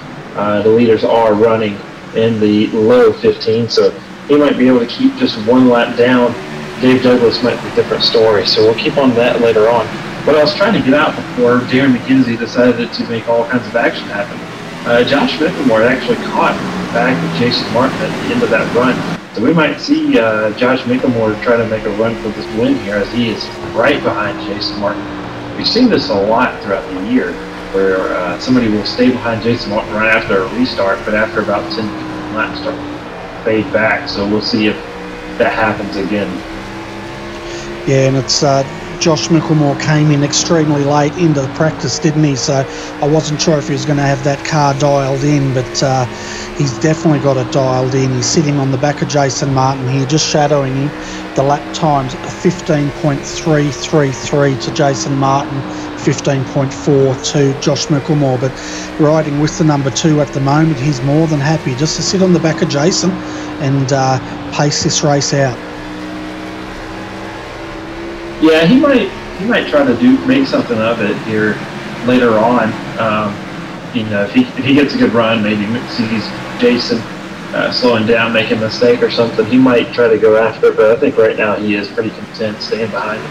The leaders are running in the low 15, so he might be able to keep just 1 lap down. Dave Douglas might be a different story, so we'll keep on that later on. But I was trying to get out before Darren McKenzie decided to make all kinds of action happen. Josh Mickelmore actually caught back with Jason Martin at the end of that run. So we might see Josh Mickelmore try to make a run for this win here as he is right behind Jason Martin. We've seen this a lot throughout the year where somebody will stay behind Jason Martin right after a restart, but after about 10 laps start to fade back. So we'll see if that happens again. Yeah, and it's Josh Mickelmore came in extremely late into the practice, didn't he? So I wasn't sure if he was going to have that car dialed in, but he's definitely got it dialed in. He's sitting on the back of Jason Martin here, just shadowing him. The lap times 15.333 to Jason Martin, 15.4 to Josh Mickelmore, but riding with the number 2 at the moment, he's more than happy just to sit on the back of Jason and pace this race out. Yeah, he might try to make something of it here later on. If he gets a good run, maybe sees Jason slowing down, making a mistake or something, he might try to go after it. But I think right now he is pretty content staying behind him.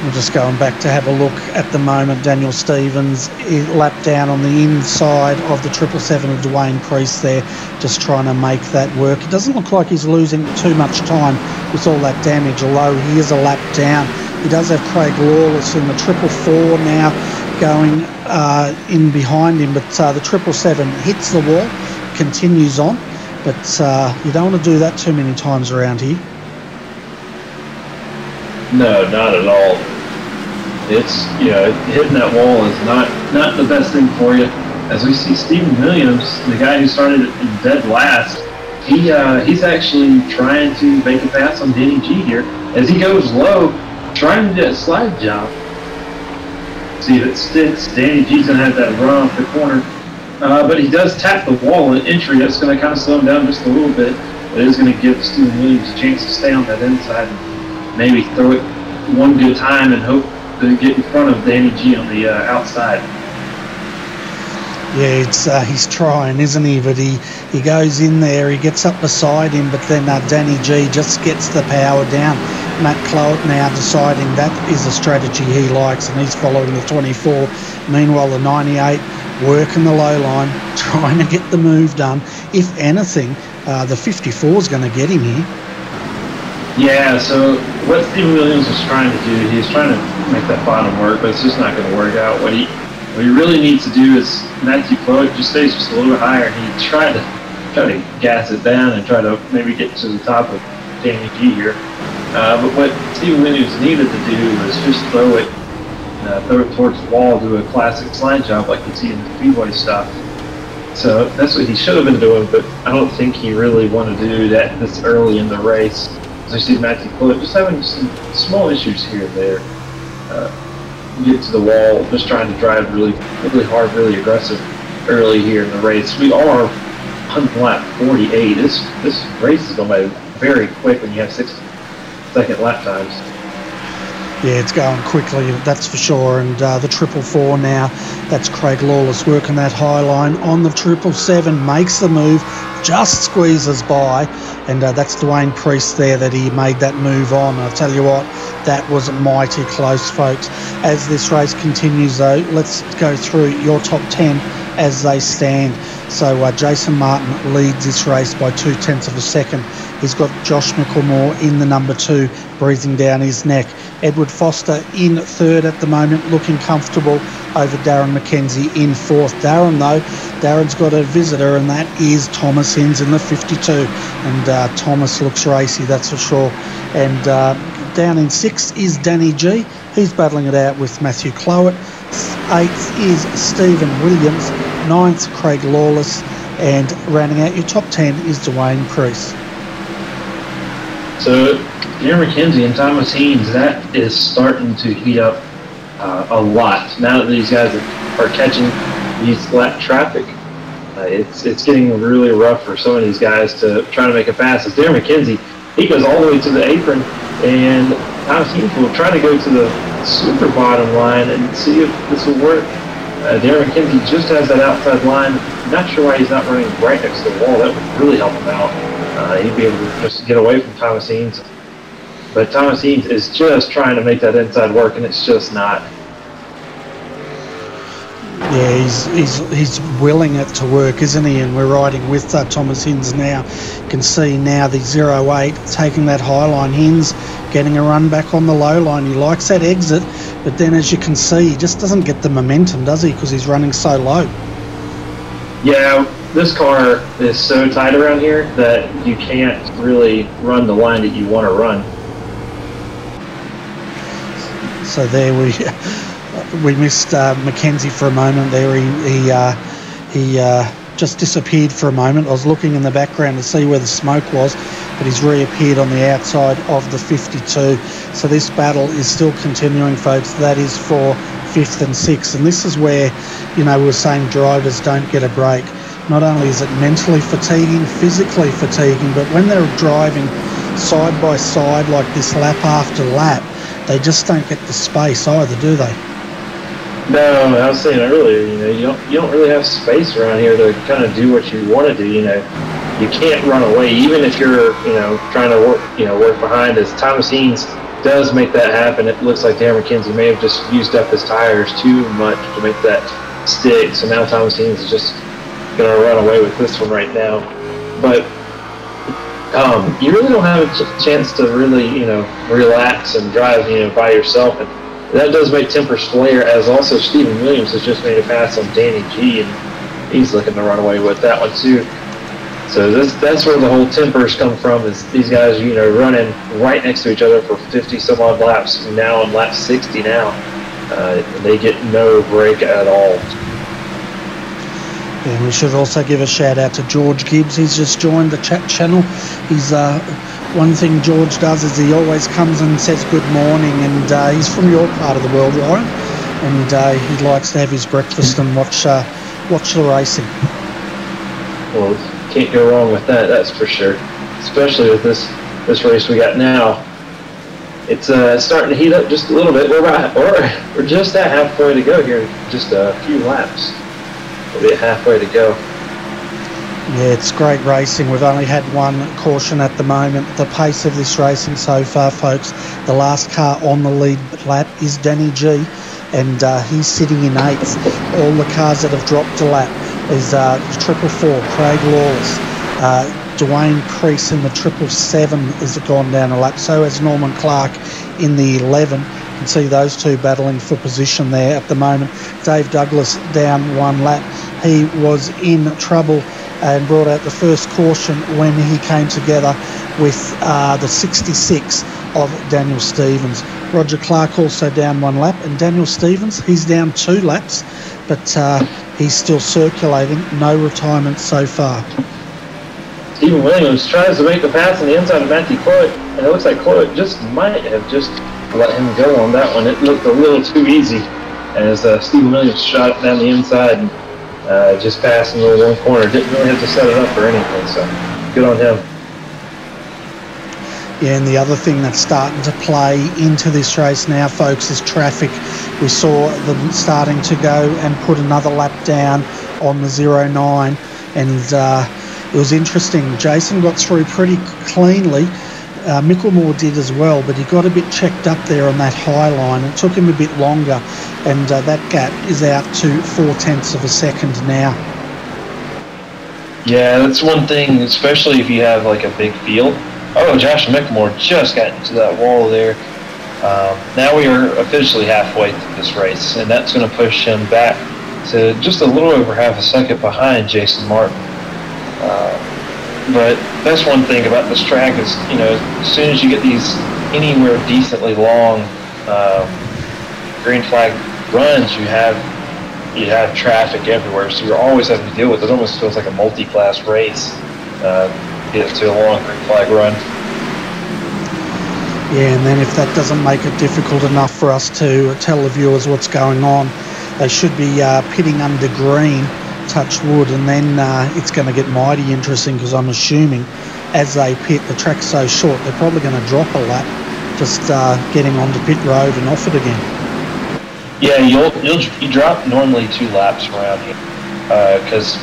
We're just going back to have a look at the moment. Daniel Stevens is lapped down on the inside of the 777 of Dwayne Priest there, just trying to make that work. It doesn't look like he's losing too much time with all that damage, although he is a lap down. He does have Craig Lawless in the 444 now going in behind him, but the 777 hits the wall, continues on, but you don't want to do that too many times around here. No, not at all. It's, hitting that wall is not the best thing for you. As we see Stephen Williams, the guy who started in dead last, he's actually trying to make a pass on Danny G here as he goes low, trying to do a slide job. See if it sticks. Danny G's going to have that run off the corner. But he does tap the wall at entry. That's going to kind of slow him down just a little bit. But it is going to give Stephen Williams a chance to stay on that inside and maybe throw it one good time and hope to get in front of Danny G on the outside. Yeah, he's trying, isn't he? But he goes in there, he gets up beside him, but then Danny G just gets the power down. Matt Clout now deciding that is a strategy he likes, and he's following the 24. Meanwhile, the 98 working the low line, trying to get the move done. If anything, the 54 is going to get him here. Yeah, so what Stephen Williams was trying to do, he's trying to make that bottom work, but it's just not going to work out. What he really needs to do is Matthew Cloak just stays just a little bit higher, and he try to gas it down and try to maybe get to the top of Danny G here. But what Stephen Williams needed to do was just throw it towards the wall, do a classic slide job like you see in the speedway stuff. So that's what he should have been doing, but I don't think he really wanted to do that this early in the race. As I see Matthew Pullet just having some small issues here and there. Get to the wall, just trying to drive really hard, really aggressive early here in the race. We are on lap 48. This race is going by very quick when you have 6-second lap times. Yeah, it's going quickly, that's for sure. And the 444 now, that's Craig Lawless working that high line on the 777, makes the move, just squeezes by, and that's Dwayne Priest there that he made that move on. I'll tell you what, that was mighty close, folks. As this race continues, though, let's go through your top 10 as they stand. So Jason Martin leads this race by 0.2 of a second. He's got Josh Micklemore in the number 2, breathing down his neck. Edward Foster in 3rd at the moment, looking comfortable over Darren McKenzie in 4th. Darren's got a visitor, and that is Thomas Hinds in the 52. And Thomas looks racy, that's for sure. And down in 6th is Danny G. He's battling it out with Matthew Clowett. 8th is Stephen Williams. 9th, Craig Lawless. And rounding out your top 10 is Dwayne Priest. So, Darren McKenzie and Thomas Hinds, that is starting to heat up a lot. Now that these guys are catching these flat traffic, it's getting really rough for some of these guys to try to make a pass. As Darren McKenzie, he goes all the way to the apron, and Thomas Hinds will try to go to the super bottom line and see if this will work. Darren McKenzie just has that outside line. Not sure why he's not running right next to the wall. That would really help him out. He'd be able to just get away from Thomas Hinds. But Thomas Hinds is just trying to make that inside work, and it's just not. Yeah, he's willing it to work, isn't he? And we're riding with Thomas Hinds now. You can see now the 08 taking that high line. Hinds getting a run back on the low line. He likes that exit, but then as you can see, he just doesn't get the momentum, does he? Because he's running so low. Yeah, this car is so tight around here that you can't really run the line that you want to run. So there we missed McKenzie for a moment there. He just disappeared for a moment. I was looking in the background to see where the smoke was, but he's reappeared on the outside of the 52. So this battle is still continuing, folks. That is for 5th and 6th. And this is where, we were saying drivers don't get a break. Not only is it mentally fatiguing, physically fatiguing, but when they're driving side by side like this lap after lap, they just don't get the space either, do they? No, I was saying earlier, you don't really have space around here to kind of do what you want to do. You can't run away, even if you're trying to work behind. As Thomas Hinds does make that happen, it looks like Darren McKenzie may have just used up his tires too much to make that stick. So now Thomas Hinds is just going to run away with this one right now. But you really don't have a chance to really relax and drive by yourself. And that does make tempers flare, as also Stephen Williams has just made a pass on Danny G, and he's looking to run away with that one too. So that's where the whole tempers come from, is these guys, running right next to each other for 50 some odd laps. Now on lap 60 now, they get no break at all. And we should also give a shout out to George Gibbs. He's just joined the chat channel. He's one thing George does is he always comes and says good morning, and he's from your part of the world, Ryan, and he likes to have his breakfast and watch the racing. Well, can't go wrong with that, that's for sure. Especially with this race we got now. It's starting to heat up just a little bit. We're just at halfway to go here, just a few laps. We'll be halfway to go. Yeah, it's great racing. We've only had one caution at the moment. The pace of this racing so far, folks, the last car on the lead lap is Danny G, and he's sitting in 8th. All the cars that have dropped a lap is 444, Craig Lawless, Dwayne Priest in the 777 has gone down a lap. So has Norman Clark in the 11. You can see those two battling for position there at the moment. Dave Douglas down one lap. He was in trouble and brought out the first caution when he came together with the 66 of Daniel Stevens. Roger Clark also down one lap, and Daniel Stevens, he's down 2 laps, but he's still circulating. No retirement so far. Stephen Williams tries to make the pass on the inside of Matthew Cloyd, and it looks like Cloyd just might have just let him go on that one. It looked a little too easy as Stephen Williams shot down the inside and just passed in the one corner. Didn't really have to set it up or anything, so good on him. Yeah, and the other thing that's starting to play into this race now, folks, is traffic. We saw them starting to go and put another lap down on the 09, and it was interesting. Jason got through pretty cleanly. Micklemore did as well, but he got a bit checked up there on that high line. It took him a bit longer, and that gap is out to 0.4 of a second now. Yeah, that's one thing, especially if you have like a big field. Oh, Josh Micklemore just got into that wall there. Now we are officially halfway through this race, and that's going to push him back to just a little over half a second behind Jason Martin. But that's one thing about this track is, you know, as soon as you get these anywhere decently long green flag runs, you have traffic everywhere, so you're always having to deal with it. It almost feels like a multi-class race. Get to a long green flag run. Yeah, and then if that doesn't make it difficult enough for us to tell the viewers what's going on, they should be pitting under green, touch wood, and then it's going to get mighty interesting, because I'm assuming as they pit, the track's so short, they're probably going to drop a lap, just getting onto pit road and off it again. Yeah, you drop normally 2 laps around here, because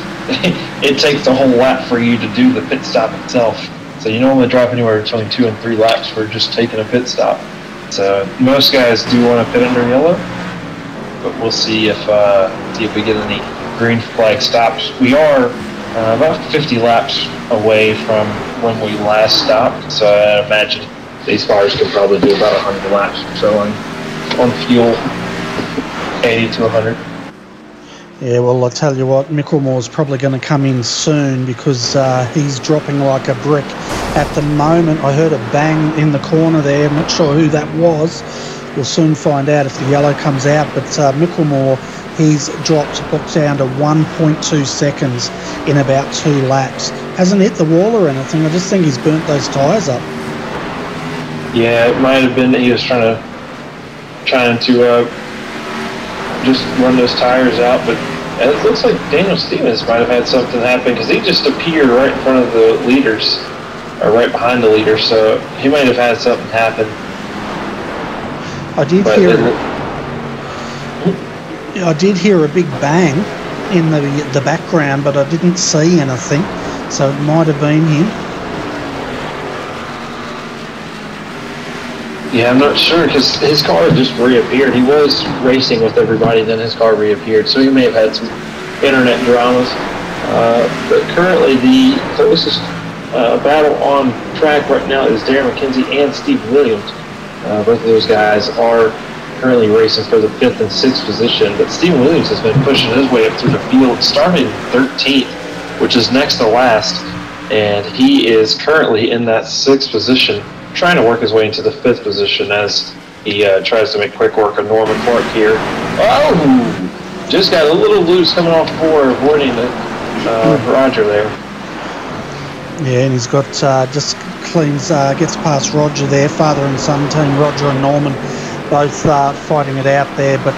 it takes the whole lap for you to do the pit stop itself. So you normally drop anywhere between 2 and 3 laps for just taking a pit stop. So most guys do want to pit under yellow, but we'll see if we get any green flag stops. We are about 50 laps away from when we last stopped, so I imagine these cars can probably do about 100 laps or so on fuel, 80 to 100. Yeah, well, I'll tell you what, Micklemore's probably going to come in soon, because he's dropping like a brick at the moment. I heard a bang in the corner there. I'm not sure who that was. We'll soon find out if the yellow comes out. But Micklemore, he's dropped down to 1.2 seconds in about 2 laps. Hasn't hit the wall or anything. I just think he's burnt those tyres up. Yeah, it might have been that he was trying to just run those tires out, but it looks like Daniel Stevens might have had something happen, because he just appeared right in front of the leaders, or right behind the leaders, so he might have had something happen. I did hear a big bang in the background, but I didn't see anything, so it might have been him. Yeah, I'm not sure, because his car just reappeared. He was racing with everybody, then his car reappeared, so he may have had some internet dramas. But currently the closest battle on track right now is Darren McKenzie and Steve Williams. Both of those guys are currently racing for the 5th and 6th position, but Steve Williams has been pushing his way up through the field, starting 13th, which is next to last, and he is currently in that 6th position, trying to work his way into the 5th position as he tries to make quick work of Norman Clark here. Oh! Just got a little loose coming off 4, avoiding the Roger there. Yeah, and he's got just gets past Roger there, father and son team, Roger and Norman, both fighting it out there, but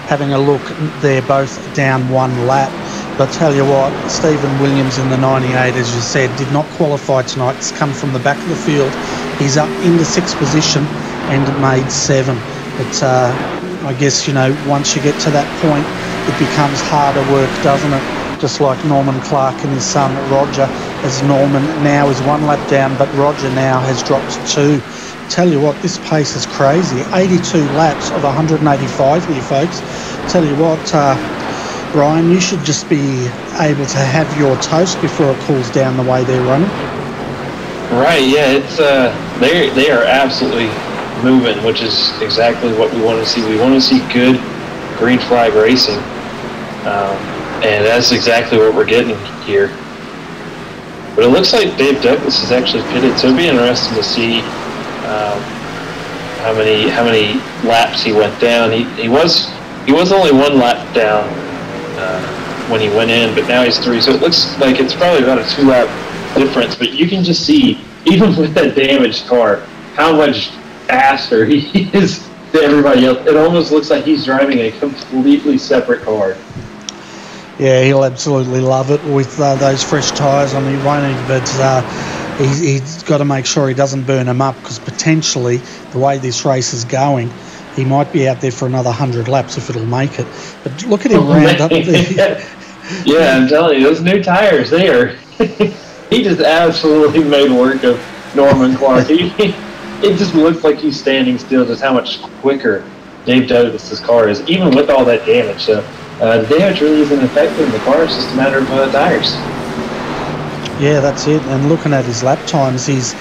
having a look, they're both down 1 lap. But I tell you what, Stephen Williams in the 98, as you said, did not qualify tonight. He's come from the back of the field. He's up into 6th position and made 7. But I guess, you know, once you get to that point, it becomes harder work, doesn't it? Just like Norman Clark and his son Roger, as Norman now is 1 lap down, but Roger now has dropped to 2. Tell you what, this pace is crazy. 82 laps of 185 here, folks. Tell you what, Ryan, you should just be able to have your toast before it cools down the way they're running. Right, yeah, it's they are absolutely moving, which is exactly what we want to see. We want to see good green flag racing, and that's exactly what we're getting here. But it looks like Dave Douglas is actually pitted, so it'll be interesting to see how many laps he went down. He was only 1 lap down when he went in, but now he's 3. So it looks like it's probably about a 2-lap difference. But you can just see, even with that damaged car, how much faster he is to everybody else. It almost looks like he's driving a completely separate car. Yeah, he'll absolutely love it with those fresh tyres on. He won't even, but he's got to make sure he doesn't burn them up, because potentially, the way this race is going, he might be out there for another 100 laps if it'll make it. But look at him round up there. Yeah, I'm telling you, those new tyres there. He just absolutely made work of Norman Clark. It just looks like he's standing still, just how much quicker Dave Douglas's car is, even with all that damage. So the damage really isn't affecting the car, it's just a matter of tires. Yeah, that's it. And looking at his lap times, he's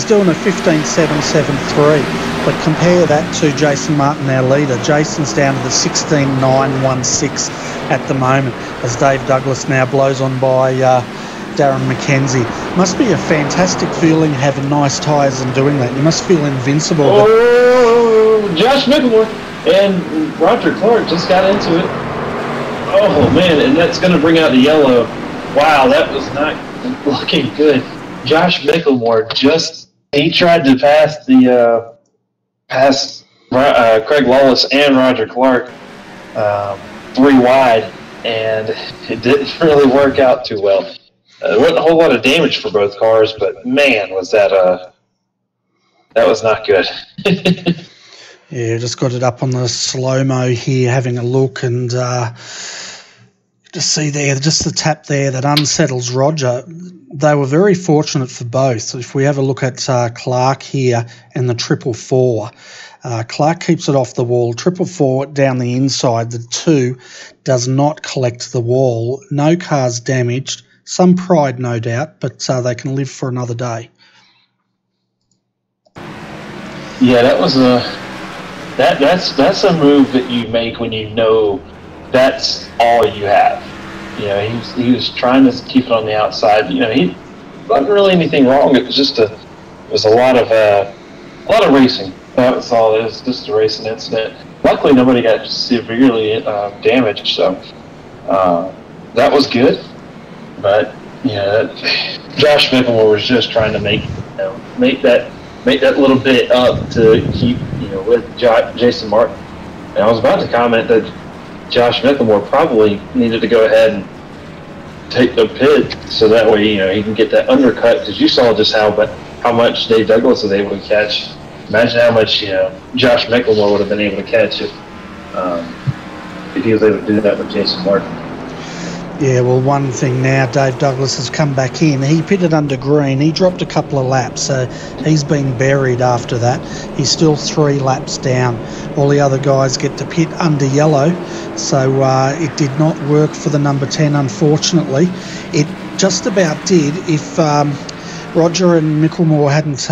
doing a 15.773. But compare that to Jason Martin, our leader. Jason's down to the 16.916 at the moment, as Dave Douglas now blows on by Darren McKenzie. Must be a fantastic feeling having nice tyres and doing that. You must feel invincible. Oh, Josh Mickelmore and Roger Clark just got into it. Oh, man, and that's going to bring out the yellow. Wow, that was not looking good. Josh Mickelmore he tried to pass Craig Lawless and Roger Clark 3 wide, and it didn't really work out too well. There wasn't a whole lot of damage for both cars, but man, was that was not good. Yeah, just got it up on the slow-mo here, having a look, and just see there, just the tap there that unsettles Roger. They were very fortunate for both. If we have a look at Clark here and the 444, Clark keeps it off the wall. 444 down the inside. The 2 does not collect the wall. No cars damaged. Some pride, no doubt, but they can live for another day. Yeah, that was that's a move that you make when you know that's all you have. You know, he was trying to keep it on the outside. You know, he wasn't really anything wrong. It was just a lot of racing. That's all it is, just a racing incident. Luckily, nobody got severely damaged, so that was good. But Josh Mickelmore was just trying to make that little bit up to keep with Jason Martin. And I was about to comment that Josh Mickelmore probably needed to go ahead and take the pit so that way he can get that undercut, because you saw just how much Dave Douglas was able to catch. Imagine how much Josh Mickelmore would have been able to catch if he was able to do that with Jason Martin. Yeah, well, one thing now, Dave Douglas has come back in. He pitted under green. He dropped a couple of laps, so he's been buried after that. He's still 3 laps down. All the other guys get to pit under yellow, so it did not work for the number 10, unfortunately. It just about did if Roger and Mickelmore hadn't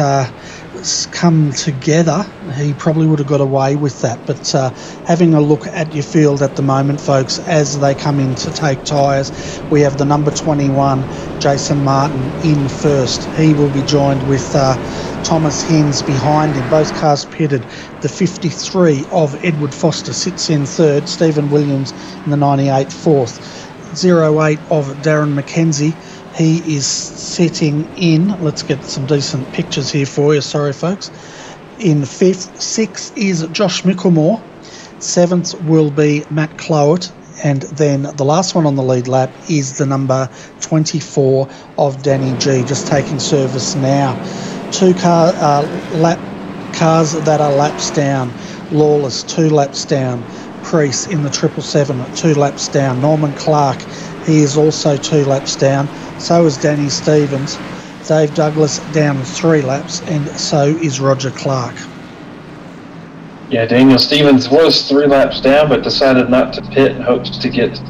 come together. He probably would have got away with that. But having a look at your field at the moment, folks, as they come in to take tyres, we have the number 21, Jason Martin, in first. He will be joined with Thomas Hens behind him. Both cars pitted. The 53 of Edward Foster sits in third. Stephen Williams in the 98 fourth. 08 of Darren McKenzie. He is sitting in, let's get some decent pictures here for you, sorry folks, in fifth. 6 is Josh Mickelmore. 7th will be Matt Clowett. And then the last one on the lead lap is the number 24 of Danny G, just taking service now. 2 cars that are laps down. Lawless, 2 laps down. Priest in the 777, 2 laps down. Norman Clark, he is also 2 laps down. So is Danny Stevens. Dave Douglas down 3 laps, and so is Roger Clark. Yeah, Daniel Stevens was 3 laps down, but decided not to pit and hopes to get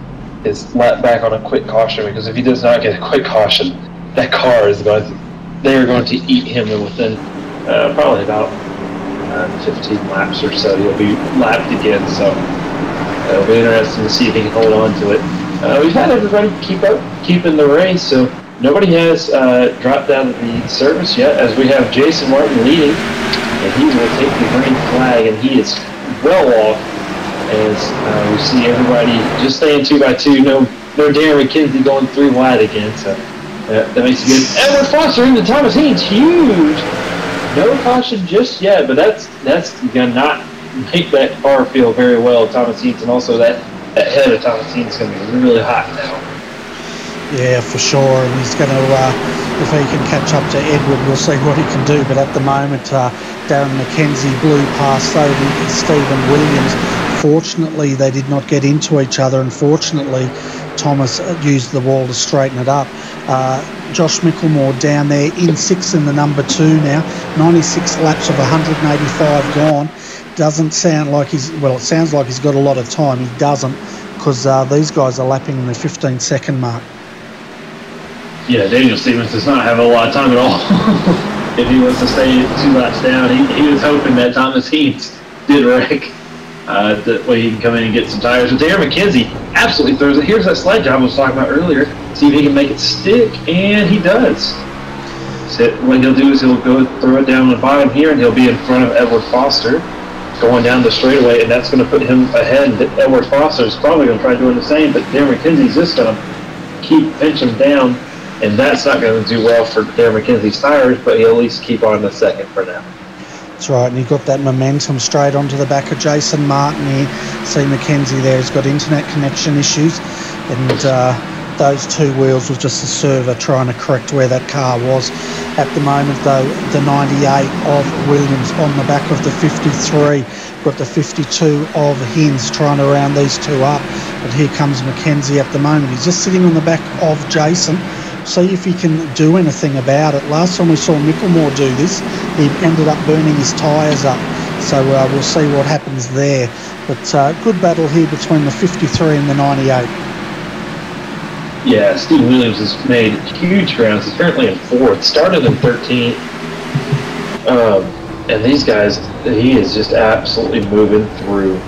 his lap back on a quick caution, because if he does not get a quick caution, that car is they are going to eat him within probably about 15 laps or so. He'll be lapped again, so it'll be interesting to see if he can hold on to it. We've had everybody keep in the race, so nobody has dropped out of the service yet, as we have Jason Martin leading, and he will take the green flag, and he is well off as we see everybody just staying 2 by 2. No Darren McKenzie going 3 wide again, so that makes it good. Edward Foster into Thomas Haynes, huge. No caution just yet, but that's gonna not make that car feel very well, Thomas Haynes, and also that head of Thomas Haynes is gonna be really hot now. Yeah, for sure, and he's going to, if he can catch up to Edward, we'll see what he can do. But at the moment, Darren McKenzie blew past Stephen Williams. Fortunately, they did not get into each other, and fortunately, Thomas used the wall to straighten it up. Josh Micklemore down there in 6th in the number 2 now. 96 laps of 185 gone. Doesn't sound like he's, well, it sounds like he's got a lot of time. He doesn't, because these guys are lapping in the 15-second mark. Yeah, Daniel Stevens does not have a lot of time at all. If he was to stay 2 laps down, he was hoping that Thomas Haynes did wreck. That way he can come in and get some tires. But Darren McKenzie absolutely throws it. Here's that slide job I was talking about earlier. See if he can make it stick, and he does. So what he'll do is he'll go throw it down the bottom here, and he'll be in front of Edward Foster going down the straightaway, and that's going to put him ahead. Edward Foster is probably going to try doing the same, but Darren McKenzie's just going to keep pinching down. And that's not going to do well for Darren McKenzie's tires, but he'll at least keep on the second for now. That's right, and he got that momentum straight onto the back of Jason Martin here. See McKenzie there, he's got internet connection issues, and those 2 wheels was just the server trying to correct where that car was. At the moment, though, the 98 of Williams on the back of the 53. Got the 52 of Hins trying to round these 2 up. But here comes McKenzie at the moment. He's just sitting on the back of Jason. See if he can do anything about it. Last time we saw Micklemore do this, he ended up burning his tyres up. So we'll see what happens there. But good battle here between the 53 and the 98. Yeah, Steve Williams has made huge grounds. He's currently in 4th. Started in 13th. And these guys, he is just absolutely moving through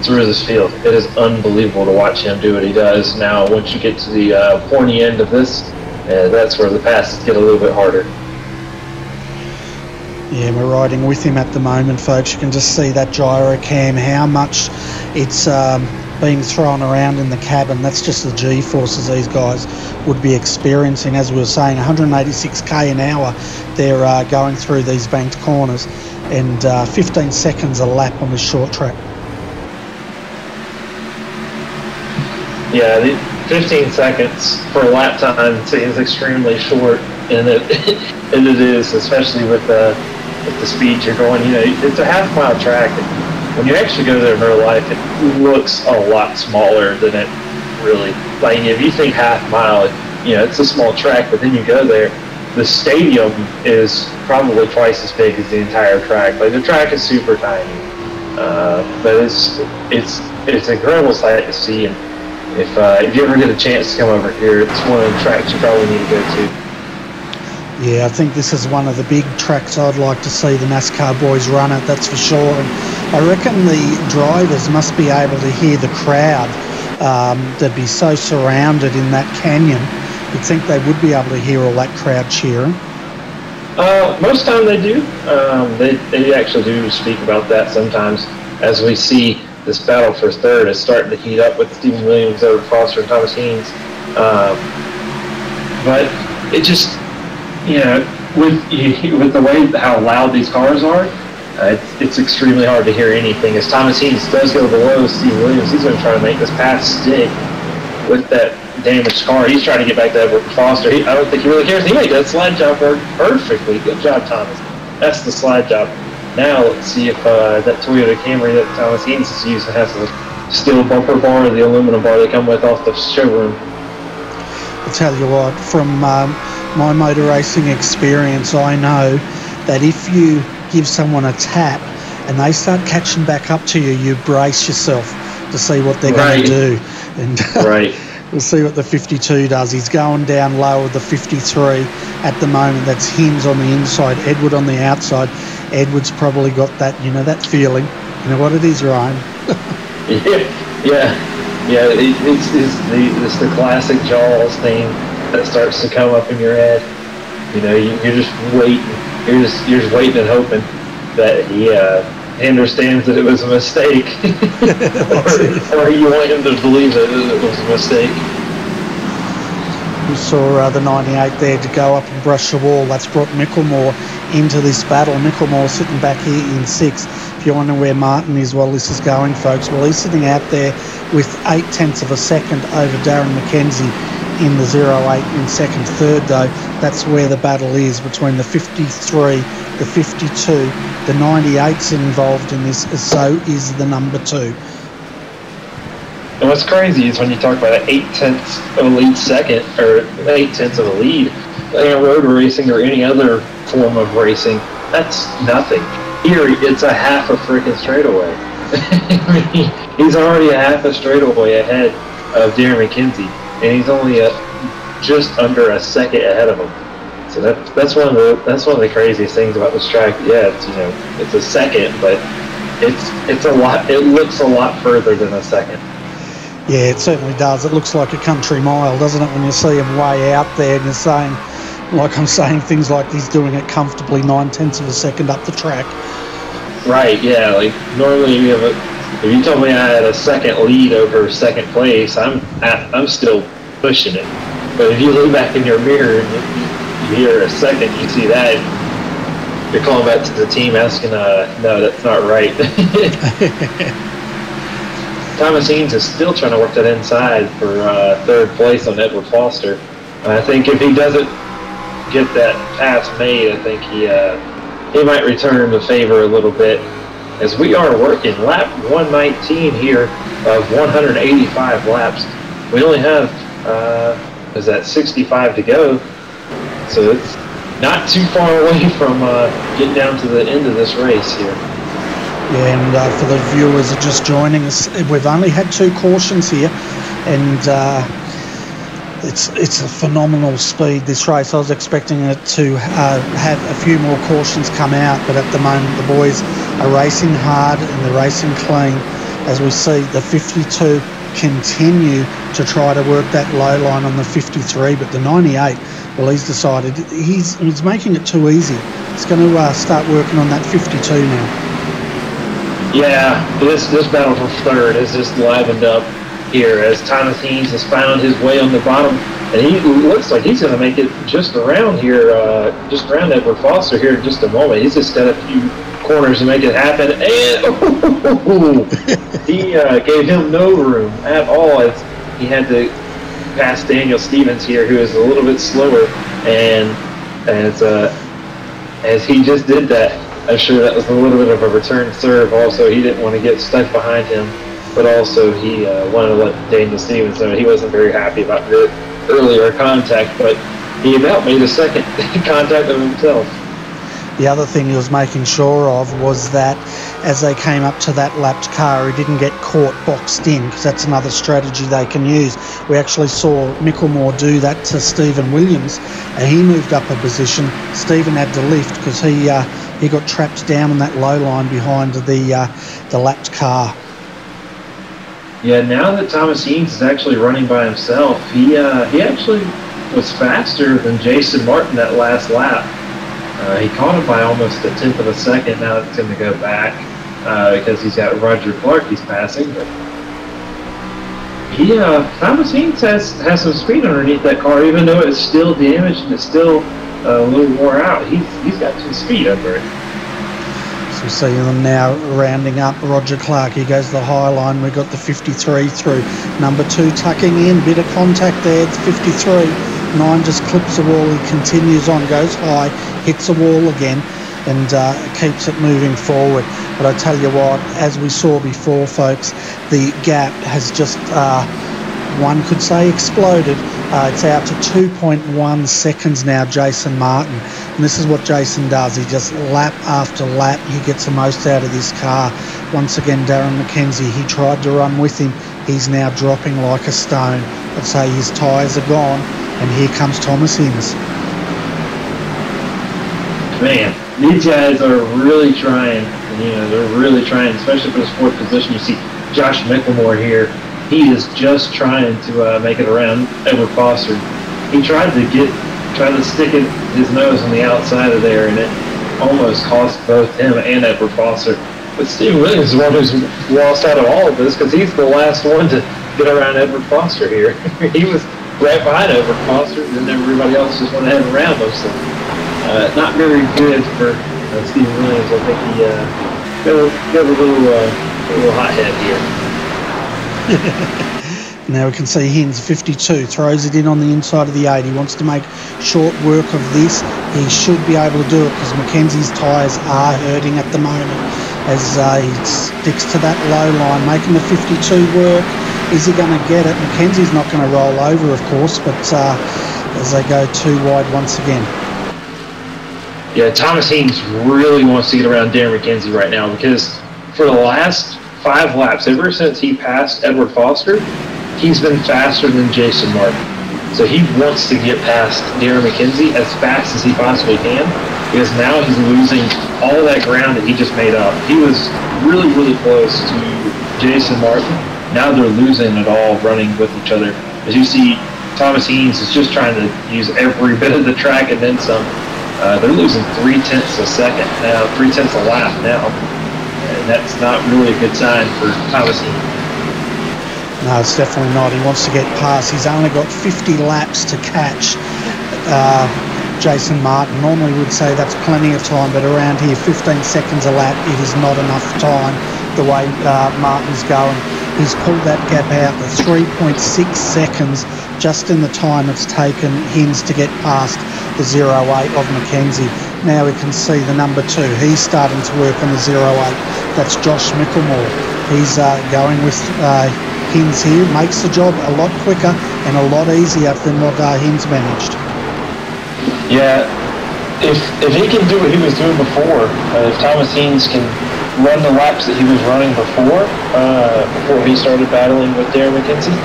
this field. It is unbelievable to watch him do what he does. Now, once you get to the pointy end of this, that's where the passes get a little bit harder. Yeah, we're riding with him at the moment, folks. You can just see that gyro cam, how much it's being thrown around in the cabin. That's just the G-forces these guys would be experiencing. As we were saying, 186k an hour they're going through these banked corners, and 15 seconds a lap on the short track. Yeah, the 15 seconds for a lap time seems extremely short, and it is, especially with the speed you're going. You know, it's a half-mile track. When you actually go there in real life, it looks a lot smaller than it really. Like, if you think half-mile, you know, it's a small track, but then you go there, the stadium is probably twice as big as the entire track. Like, the track is super tiny, but it's an incredible sight to see. And if you ever get a chance to come over here, it's one of the tracks you probably need to go to. Yeah, I think this is one of the big tracks I'd like to see the NASCAR boys run at, that's for sure. And I reckon the drivers must be able to hear the crowd. They'd be so surrounded in that canyon. You'd think they would be able to hear all that crowd cheering. Most time they do. They actually do speak about that sometimes, as we see this battle for 3rd is starting to heat up with Stephen Williams, Edward Foster, and Thomas Haynes. But it just, you know, with the way how loud these cars are, it's extremely hard to hear anything. As Thomas Haynes does go below Stephen Williams, he's going to try to make this pass stick with that damaged car. He's trying to get back to Edward Foster. I don't think he really cares. He made that slide job work perfectly. Good job, Thomas. That's the slide job. Now let's see if that Toyota Camry that Thomas Haynes is using has the steel bumper bar or the aluminum bar they come with off the showroom. I'll tell you what, from my motor racing experience, I know that if you give someone a tap and they start catching back up to you, you brace yourself to see what they're going to do. And right. We'll see what the 52 does. He's going down low with the 53 at the moment. That's Hims on the inside, Edward on the outside. Edward's probably got that, you know, that feeling. You know what it is, Ryan? Yeah. It's the classic Jaws theme that starts to come up in your head. You know, you're just waiting. You're just waiting and hoping that he understands that it was a mistake, or you want him to believe that it was a mistake. We saw the 98 there to go up and brush the wall. That's brought Micklemore into this battle. Micklemore sitting back here in 6th. If you wonder where Martin is while this is going, folks, well, he's sitting out there with 0.8 of a second over Darren McKenzie in the 08 in second. Third, though, that's where the battle is between the 53, the 52, the 98's involved in this, so is the number 2. And what's crazy is when you talk about an 0.8 of a lead second, or 0.8 of a lead, in road racing or any other form of racing, that's nothing. Here, it's a half a freaking straightaway. I mean, he's already a half a straightaway ahead of Darren McKenzie, and he's only just under a second ahead of him. So that's one of the craziest things about this track. Yeah, it's a second, but it's a lot. It looks a lot further than a second. Yeah, it certainly does. It looks like a country mile, doesn't it, when you see him way out there and you're saying, like I'm saying, things like he's doing it comfortably 0.9 of a second up the track. Right, yeah. Like, normally if you told me I had a second lead over second place, I'm still pushing it. But if you look back in your mirror and you hear a second, you see that, you're calling back to the team asking, no, that's not right. Thomas Eanes is still trying to work that inside for third place on Edward Foster. I think if he doesn't get that pass made, I think he might return the favor a little bit, as we are working lap 119 here of 185 laps. We only have, 65 to go, so it's not too far away from getting down to the end of this race here. Yeah, and for the viewers that are just joining us, we've only had 2 cautions here, and it's a phenomenal speed, this race. I was expecting it to have a few more cautions come out, but at the moment the boys are racing hard and they're racing clean. As we see the 52 continue to try to work that low line on the 53, but the 98, well, he's decided he's making it too easy. He's going to start working on that 52 now. Yeah, this battle for third has just livened up here as Thomas Eanes has found his way on the bottom, and he looks like he's going to make it just around here, just around Edward Foster here in just a moment. He's just got a few corners to make it happen, and he gave him no room at all as he had to pass Daniel Stevens here, who is a little bit slower, and as he just did that, I'm sure that was a little bit of a return serve. Also, he didn't want to get stuck behind him, but also he wanted to let Daniel Stevens know he wasn't very happy about the earlier contact, but he about made a second contact of himself. The other thing he was making sure of was that as they came up to that lapped car, he didn't get caught boxed in, because that's another strategy they can use. We actually saw Micklemore do that to Stephen Williams, and he moved up a position. Stephen had to lift because he got trapped down on that low line behind the lapped car. Yeah, now that Thomas Eanes is actually running by himself, he actually was faster than Jason Martin that last lap. He caught him by almost 1/10 of a second. Now it's going to go back because he's got Roger Clark he's passing. But Thomas Eanes has some speed underneath that car, even though it's still damaged and it's still a little wore out. He's got some speed under it. So we see them now rounding up Roger Clark. He goes to the high line. We've got the 53 through. Number 2 tucking in. Bit of contact there. It's 53. 9 just clips the wall. He continues on, goes high, hits the wall again, and keeps it moving forward. But I tell you what, as we saw before, folks, the gap has just, one could say, exploded. It's out to 2.1 seconds now, Jason Martin. And this is what Jason does. He just lap after lap, he gets the most out of this car. Once again, Darren McKenzie, he tried to run with him. He's now dropping like a stone. I'd say his tyres are gone. And here comes Thomas Eanes. Man, these guys are really trying. They're really trying, especially for this 4th position. You see Josh Micklemore here. He is just trying to make it around Edward Foster. He tried to stick his nose on the outside of there, and it almost cost both him and Edward Foster But Steve Williams is the one who's lost out of all of this because he's the last one to get around Edward Foster here. He was right behind Edward Foster, and then everybody else just went ahead and around him. So not very good for Steve Williams. I think he got a little hot head here. Now we can see Hins 52 throws it in on the inside of the 8. He wants to make short work of this. He should be able to do it because Mackenzie's tyres are hurting at the moment as he sticks to that low line, making the 52 work. Is he going to get it? Mackenzie's not going to roll over, of course, but as they go too wide once again. Yeah, Thomas Haynes really wants to get around Darren McKenzie right now because for the last 5 laps, ever since he passed Edward Foster, he's been faster than Jason Martin. So he wants to get past Darren McKenzie as fast as he possibly can because now he's losing all that ground that he just made up. He was really, really close to Jason Martin. Now they're losing it all running with each other. As you see, Thomas Haynes is just trying to use every bit of the track and then some. They're losing 0.3 a second now, 0.3 a lap now. And that's not really a good sign for Thomas Haynes. No, it's definitely not. He wants to get past. He's only got 50 laps to catch Jason Martin. Normally we'd say that's plenty of time, but around here, 15 seconds a lap, it is not enough time the way Martin's going. He's pulled that gap out to 3.6 seconds just in the time it's taken Hins to get past the 08 of Mackenzie. Now we can see the number 2. He's starting to work on the 08. That's Josh Micklemore. He's going with Hins here. Makes the job a lot quicker and a lot easier than what Hins managed. Yeah, if he can do what he was doing before, if Thomas Haynes can run the laps that he was running before he started battling with Darren McKenzie,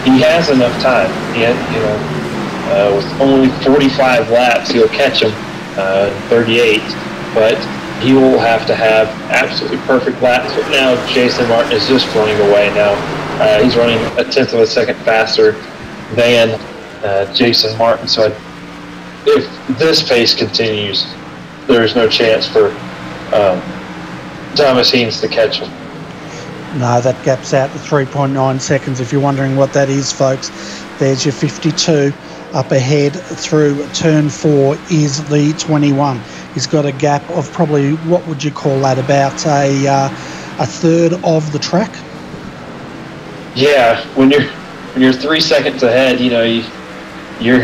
he has enough time. He had, with only 45 laps, he'll catch him 38, but he will have to have absolutely perfect laps. But now Jason Martin is just running away now. He's running 1/10 of a second faster than Jason Martin. So if this pace continues, there's no chance for Thomas Haynes to catch him. No, that gap's out to 3.9 seconds. If you're wondering what that is, folks, there's your 52. Up ahead through turn 4 is the 21. He's got a gap of probably, what would you call that, about a third of the track? Yeah, when you're 3 seconds ahead, you're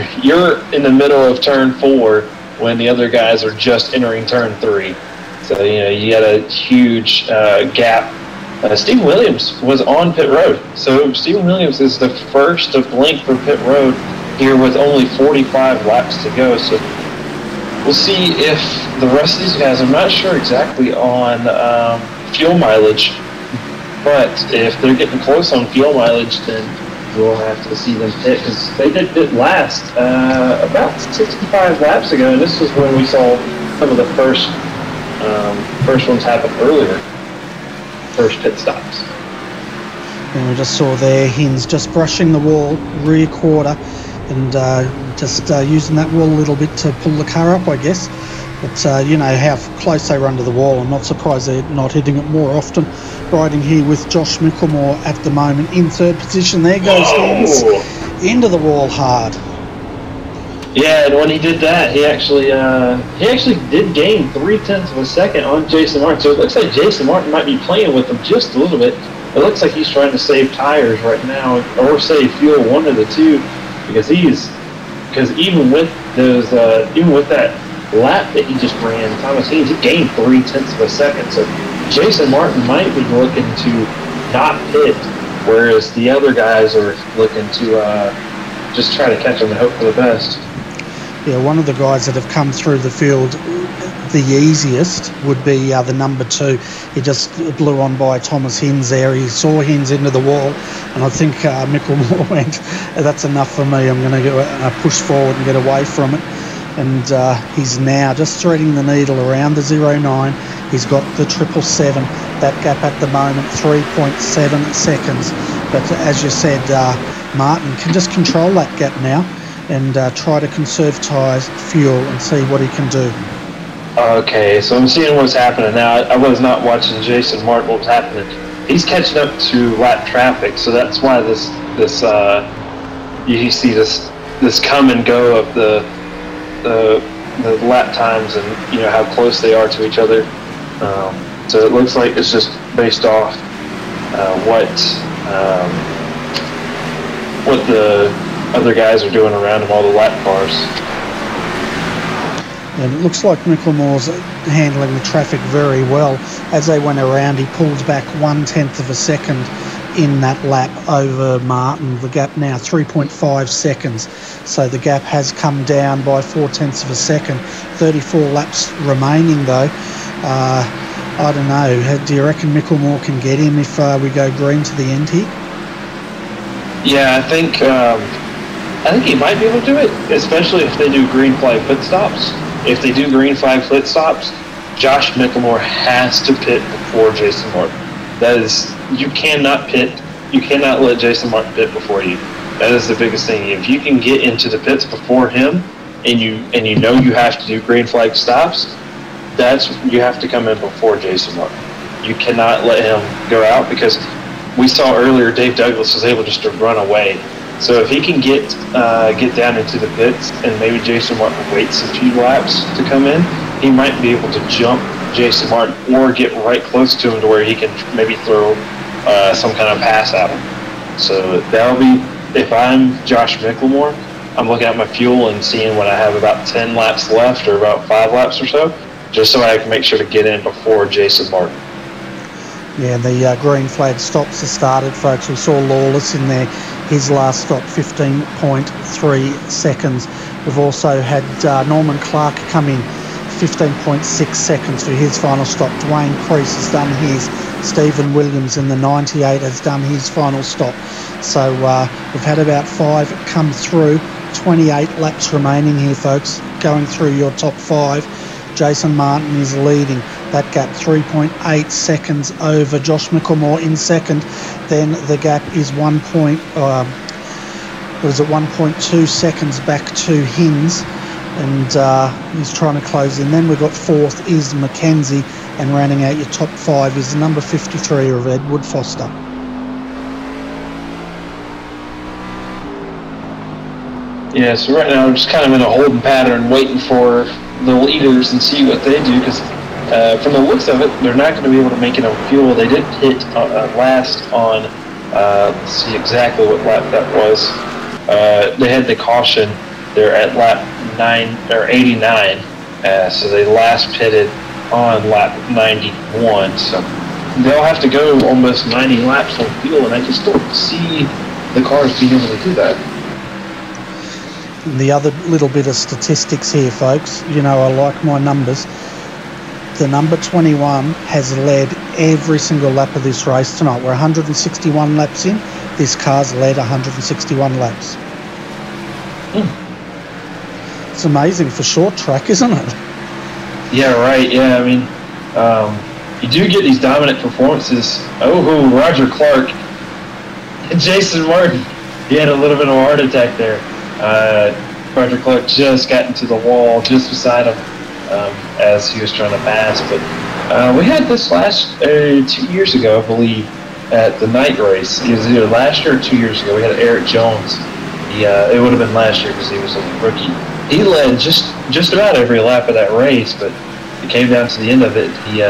in the middle of turn 4 when the other guys are just entering turn 3. So you got a huge gap. Steve Williams was on pit road, so Steve Williams is the first to blink for pit road here with only 45 laps to go. So we'll see if the rest of these guys, I'm not sure exactly on fuel mileage, but if they're getting close on fuel mileage, then we'll have to see them pit, because they did pit last about 65 laps ago, and this is when we saw some of the first ones happen earlier, first pit stops. And we just saw there Hins just brushing the wall, rear quarter, and just using that wall a little bit to pull the car up, I guess. But you know how close they run to the wall. I'm not surprised they're not hitting it more often. Riding here with Josh Micklemore at the moment in third position. There goes Hins into the wall hard. Yeah, and when he did that, he actually did gain 0.3 of a second on Jason Martin. So it looks like Jason Martin might be playing with him just a little bit. It looks like he's trying to save tires right now, or save fuel, one of the two, because even with those that lap that he just ran, Thomas Haynes, he gained 0.3 of a second. So Jason Martin might be looking to not pit, whereas the other guys are looking to just try to catch him and hope for the best. Yeah, one of the guys that have come through the field the easiest would be the number 2. He just blew on by Thomas Hins there. He saw Hins into the wall, and I think Micklemore went, that's enough for me. I'm going to push forward and get away from it. And he's now just threading the needle around the 09. He's got the 777. That gap at the moment, 3.7 seconds. But as you said, Martin can just control that gap now and try to conserve tyres, fuel, and see what he can do. Okay, so I'm seeing what's happening now. I was not watching Jason Martin. What was happening? He's catching up to lap traffic, so that's why you see this come and go of the lap times and how close they are to each other. So it looks like it's just based off what the other guys are doing around him, all the lap cars. And it looks like Micklemore's handling the traffic very well. As they went around, he pulled back 1/10 of a second in that lap over Martin. The gap now 3.5 seconds. So the gap has come down by 4/10 of a second. 34 laps remaining though. I don't know. Do you reckon Micklemore can get him if we go green to the end here? Yeah, I think he might be able to do it, especially if they do green flag pit stops. If they do green flag pit stops, Josh Micklemore has to pit before Jason Martin. That is, you cannot let Jason Martin pit before you. That is the biggest thing. If you can get into the pits before him, and you know you have to do green flag stops, you have to come in before Jason Martin. You cannot let him go out, because we saw earlier Dave Douglas was able just to run away. So if he can get down into the pits and maybe Jason Martin waits a few laps to come in, he might be able to jump Jason Martin or get right close to him to where he can maybe throw some kind of pass at him. So that'll be, if I'm Josh Micklemore, I'm looking at my fuel and seeing when I have about 10 laps left or about 5 laps or so, just so I can make sure to get in before Jason Martin. Yeah, the green flag stops have started, folks. We saw Lawless in there. His last stop, 15.3 seconds. We've also had Norman Clark come in, 15.6 seconds for his final stop. Dwayne Crease has done his. Stephen Williams in the 98 has done his final stop. So we've had about 5 come through. 28 laps remaining here, folks, going through your top 5. Jason Martin is leading. That gap 3.8 seconds over Josh Micklemore in second. Then the gap is 1.2 seconds back to Hinds, and he's trying to close in. Then we've got fourth is Mackenzie, and rounding out your top 5 is the number 53 of Edward Foster. Yeah, so right now we're just kind of in a holding pattern, waiting for the leaders and see what they do, because from the looks of it, they're not going to be able to make enough fuel. They did hit last on, let's see exactly what lap that was. They had the caution. They're at lap 89, so they last pitted on lap 91. So they'll have to go almost 90 laps on fuel, and I just don't see the cars being able to do that. The other little bit of statistics here, folks, I like my numbers. The number 21 has led every single lap of this race tonight. We're 161 laps in. This car's led 161 laps. It's amazing for short track, isn't it? Yeah, right. Yeah, I mean, you do get these dominant performances. Oh, Roger Clark and Jason Martin. He had a little bit of a heart attack there. Roger Clark just got into the wall just beside him as he was trying to pass. But we had this last 2 years ago, I believe, at the night race. It was either last year or 2 years ago. We had Eric Jones. It would have been last year because he was a rookie. He led just about every lap of that race, but it came down to the end of it. He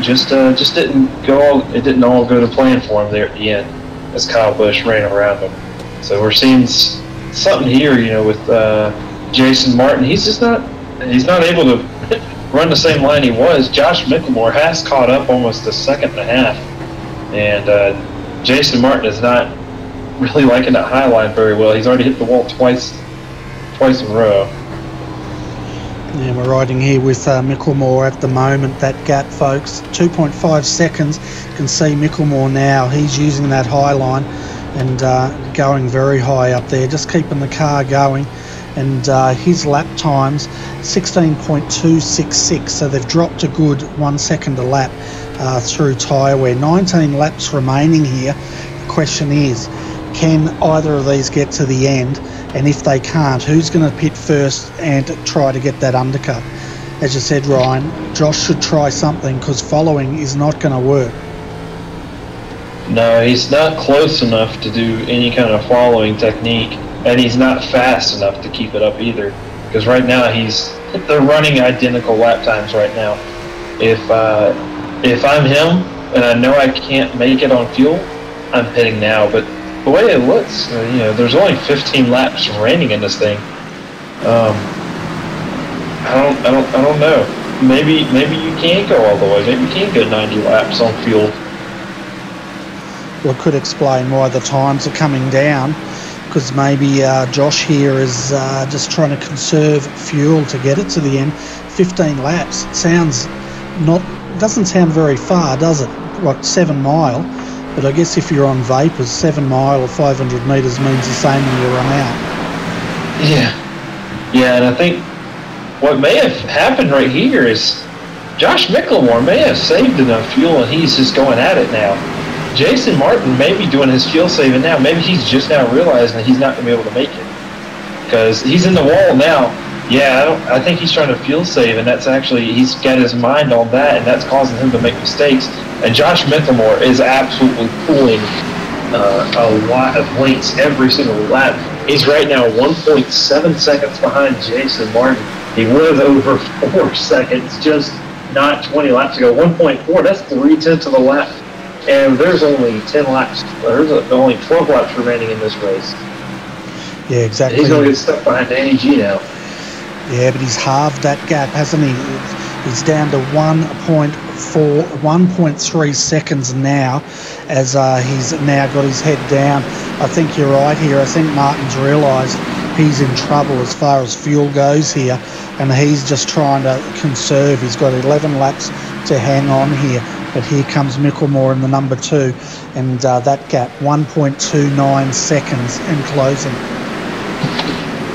just didn't go. It didn't all go to plan for him there at the end as Kyle Busch ran around him. So we're seeing something here, with Jason Martin. He's not able to run the same line he was. Josh Micklemore has caught up almost a second and a half, and Jason Martin is not really liking that high line very well. He's already hit the wall twice in a row. Yeah, we're riding here with Micklemore at the moment. That gap, folks, 2.5 seconds. You can see Micklemore now. He's using that high line and going very high up there, just keeping the car going. And his lap times 16.266, so they've dropped a good 1 second a lap through tyre wear. 19 laps remaining here. The question is, can either of these get to the end? And if they can't, who's going to pit first and try to get that undercut? as you said, Ryan, Josh should try something because following is not going to work. No, he's not close enough to do any kind of following technique, and he's not fast enough to keep it up either. Because right now they're running identical lap times right now. If I'm him and I know I can't make it on fuel, I'm pitting now. But the way it looks, there's only 15 laps remaining in this thing. I don't know. Maybe you can't go all the way. Maybe you can't go 90 laps on fuel. Well, it could explain why the times are coming down, because maybe Josh here is just trying to conserve fuel to get it to the end. 15 laps doesn't sound very far, does it? What, 7 mile? But I guess if you're on vapors, 7 mile or 500 metres means the same when you run out. Yeah, and I think what may have happened right here is Josh Mickelmore may have saved enough fuel and he's just going at it now. Jason Martin may be doing his fuel saving now. Maybe he's just now realizing that he's not going to be able to make it because he's in the wall now. Yeah, I think he's trying to fuel save, and that's actually, he's got his mind on that, and that's causing him to make mistakes. And Josh Mickelmore is absolutely pulling a lot of lengths every single lap. He's right now 1.7 seconds behind Jason Martin. He was over 4 seconds just not 20 laps ago. 1.4, that's 3/10 of a lap. And there's only 10 laps, there's only 12 laps remaining in this race. Yeah, exactly. He's going to get stuck behind Danny G now. Yeah, but he's halved that gap, hasn't he? He's down to 1.3 seconds now as he's now got his head down. I think you're right here. I think Martin's realised he's in trouble as far as fuel goes here, and he's just trying to conserve. He's got 11 laps to hang on here. But here comes Mickelmore in the number 2, and that gap, 1.29 seconds and closing.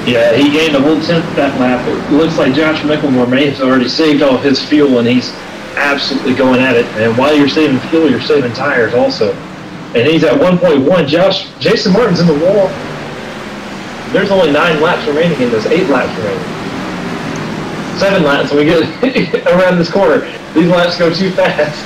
Yeah, he gained a whole tenth that lap. It looks like Josh Mickelmore may have already saved all his fuel, and he's absolutely going at it. And while you're saving fuel, you're saving tires also. And he's at 1.1. Jason Martin's in the wall. There's only 9 laps remaining in this, 8 laps remaining. 7 laps when we get around this corner. These laps go too fast.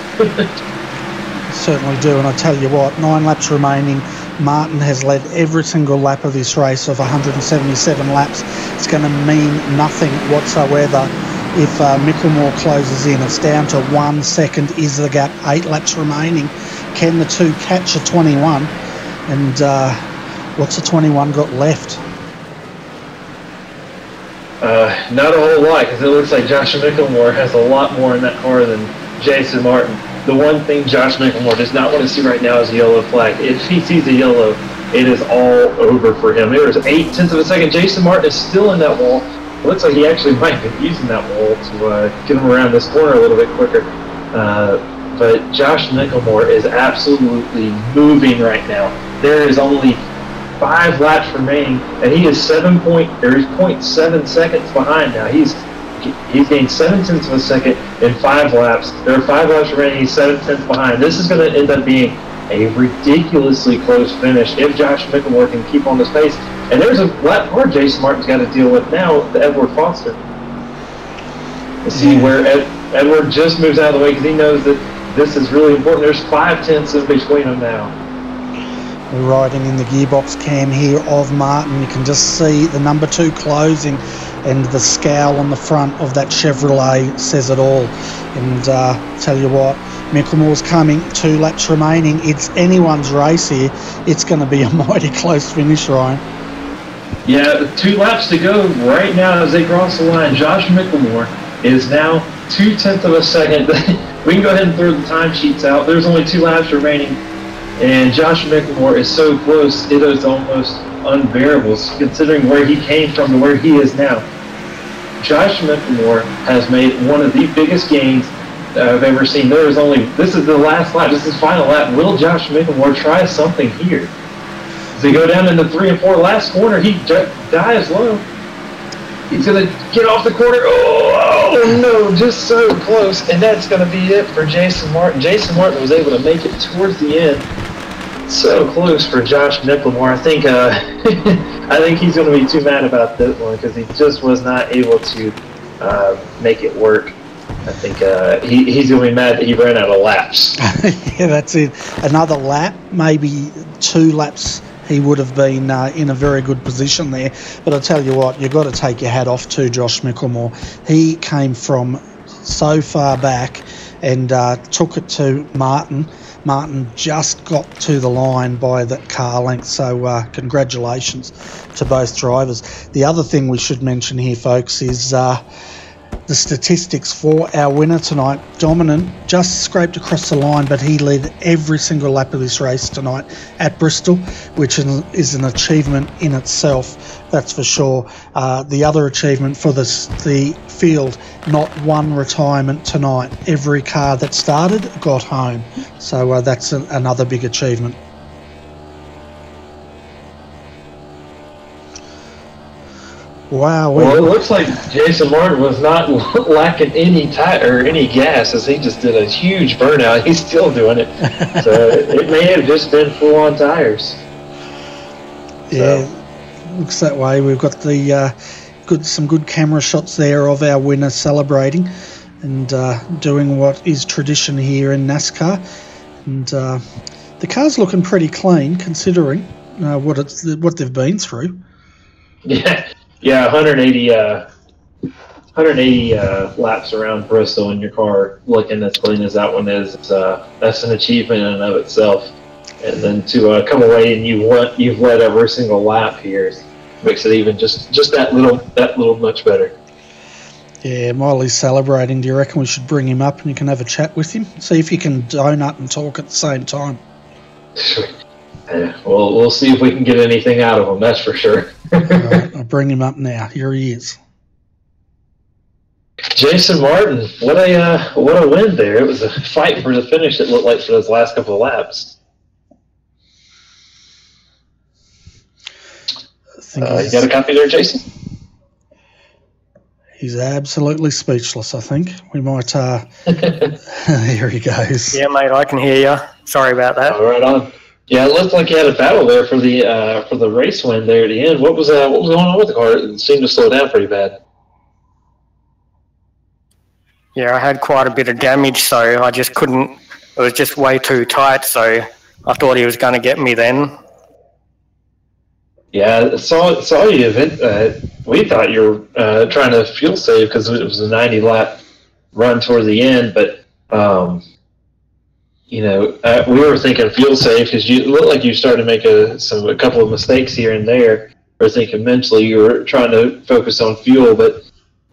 Certainly do, and I tell you what, 9 laps remaining. Martin has led every single lap of this race of 177 laps. It's going to mean nothing whatsoever if Mickelmore closes in. It's down to 1 second is the gap, 8 laps remaining. Can the two catch a 21? And what's the 21 got left? Not a whole lot, because it looks like Josh Mickelmore has a lot more in that car than Jason Martin. The one thing Josh Mickelmore does not want to see right now is a yellow flag. If he sees a yellow, it is all over for him. There's 0.8 of a second. Jason Martin is still in that wall. It looks like he actually might be using that wall to get him around this corner a little bit quicker. But Josh Mickelmore is absolutely moving right now. There is only 5 laps remaining, and he is 0.7 seconds behind now. He's gained 0.7 of a second in 5 laps. There are 5 laps remaining. He's 0.7 behind. This is going to end up being a ridiculously close finish if Josh Mickelmore can keep on this pace. And there's a lap more Jason Martin's got to deal with now with Edward Foster. Let's see where Edward just moves out of the way because he knows that this is really important. There's 0.5 in between them now. We're riding in the gearbox cam here of Martin. You can just see the number 2 closing, and the scowl on the front of that Chevrolet says it all. And tell you what, Mickelmore's coming, 2 laps remaining. It's anyone's race here. It's going to be a mighty close finish, Ryan. Yeah, 2 laps to go right now as they cross the line. Josh Mickelmore is now 0.2 of a second. We can go ahead and throw the timesheets out. There's only 2 laps remaining. And Josh Mickelmore is so close, it is almost unbearable, considering where he came from to where he is now. Josh Mickelmore has made one of the biggest gains I've ever seen. This is the last lap, this is the final lap. Will Josh Mickelmore try something here? As they go down in the 3 and 4 last corner, he dives low. He's going to get off the corner. Oh no, just so close. And that's going to be it for Jason Martin. Jason Martin was able to make it towards the end. So close for Josh Mickelmore. I think I think he's going to be too mad about this one because he just was not able to make it work. I think he's going to be mad that he ran out of laps. Yeah, that's it. Another lap, maybe 2 laps, he would have been in a very good position there. But I tell you what, you've got to take your hat off to Josh Mickelmore. He came from so far back and took it to Martin. Martin just got to the line by that car length, so congratulations to both drivers. The other thing we should mention here, folks, is the statistics for our winner tonight. Dominant just scraped across the line, but he led every single lap of this race tonight at Bristol, which is an achievement in itself, that's for sure. The other achievement for the field, not one retirement tonight. Every car that started got home, so that's another big achievement. Wow. Well, it looks like Jason Martin was not lacking any tire or any gas, as he just did a huge burnout. He's still doing it. So it may have just been full-on tires. Yeah, looks that way. We've got the some good camera shots there of our winner celebrating and doing what is tradition here in NASCAR. And the car's looking pretty clean considering what they've been through. Yeah, 180 laps around Bristol in your car looking as clean as that one is. That's an achievement in and of itself. And then to come away and you've led every single lap here makes it even just that little much better. Yeah, Miley's celebrating. Do you reckon we should bring him up and you can have a chat with him? See if you can donut and talk at the same time. We'll see if we can get anything out of him, that's for sure. Right, I'll bring him up now. Here he is. Jason Martin, what a win there. It was a fight for the finish, it looked like, for those last couple of laps. You got a copy there, Jason? He's absolutely speechless, I think. We might... Here he goes. Yeah, mate, I can hear you. Sorry about that. Oh, right on. Yeah, it looked like you had a battle there for the race win there at the end. What was going on with the car? It seemed to slow down pretty bad. Yeah, I had quite a bit of damage, so I just couldn't. It was just way too tight, so I thought he was going to get me then. Yeah, saw you. We thought you were trying to fuel save because it was a 90-lap run toward the end, but. We were thinking fuel save because you looked like you started to make a couple of mistakes here and there. We're thinking mentally you were trying to focus on fuel, but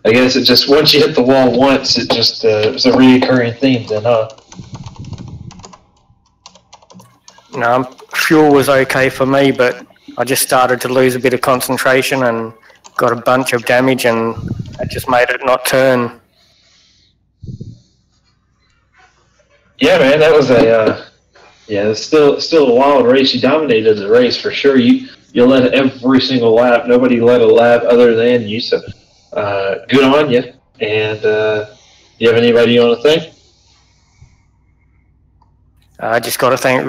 I guess it just, once you hit the wall once, it just was a reoccurring theme then, huh? No, fuel was okay for me, but I just started to lose a bit of concentration and got a bunch of damage, and it just made it not turn. Yeah, man, that was still a wild race. You dominated the race for sure. You led every single lap. Nobody led a lap other than you. So good on you. And you have anybody you want to thank? I just got to thank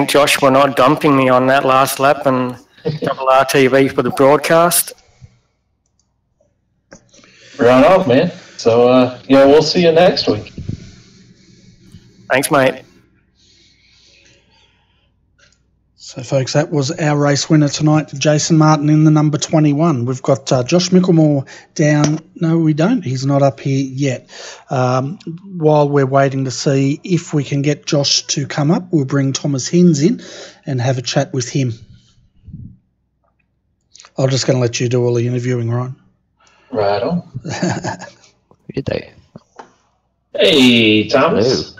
Josh for not dumping me on that last lap, and RRTV for the broadcast. Right on, man. So we'll see you next week. Thanks, mate. So, folks, that was our race winner tonight, Jason Martin in the number 21. We've got Josh Mickelmore down. No, we don't. He's not up here yet. While we're waiting to see if we can get Josh to come up, we'll bring Thomas Hines in and have a chat with him. I'm just going to let you do all the interviewing, Ryan. Right on. Who did they? Hey, Thomas.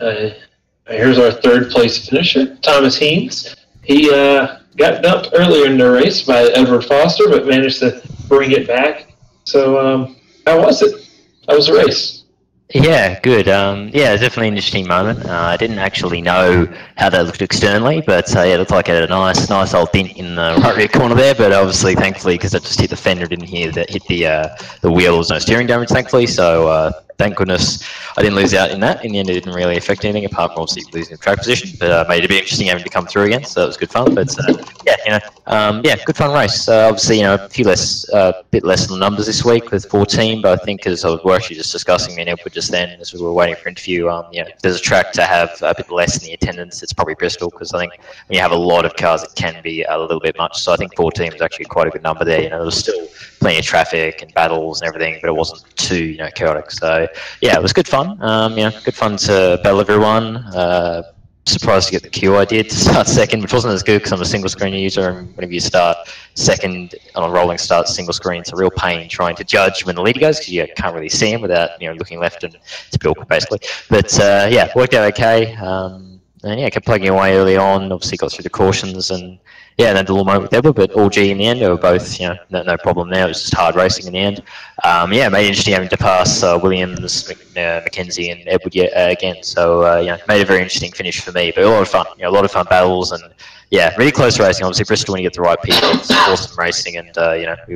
Here's our third place finisher, Thomas Hines. He got dumped earlier in the race by Edward Foster, but managed to bring it back. So, how was it? How was the race? Yeah, good. It was definitely an interesting moment. I didn't actually know how that looked externally, but it looked like it had a nice old dent in the right rear corner there. But obviously, thankfully, because it just hit the fender, didn't hit the wheels, no steering damage, thankfully. So thank goodness I didn't lose out in that. In the end, it didn't really affect anything apart from obviously losing the track position. But made it a bit interesting having to come through again, so that was good fun. But yeah, good fun race. Obviously, a few bit less than the numbers this week with 14, but I think as we're actually just discussing me and Edward just then as we were waiting for interview, if there's a track to have a bit less in the attendance, it's probably Bristol, because I think when you have a lot of cars, it can be a little bit much. So I think 14 was actually quite a good number there. There was still plenty of traffic and battles and everything, but it wasn't too chaotic. So yeah, it was good fun. Good fun to battle everyone. Surprised to get the queue I did to start second, which wasn't as good because I'm a single screen user, and whenever you start second on a rolling start single screen, it's a real pain trying to judge when the leader goes, because you can't really see him without looking left, and it's a bit awkward basically. But yeah, worked out okay. And yeah, kept plugging away early on. Obviously got through the cautions, and yeah, then the little moment with Edward, but all G in the end. They were both, no problem there. It was just hard racing in the end. Yeah, made it interesting having to pass Williams, Mackenzie, and Edward again. So made a very interesting finish for me. But a lot of fun. A lot of fun battles, and yeah, really close racing. Obviously, Bristol, when you get the right people, it's awesome racing, and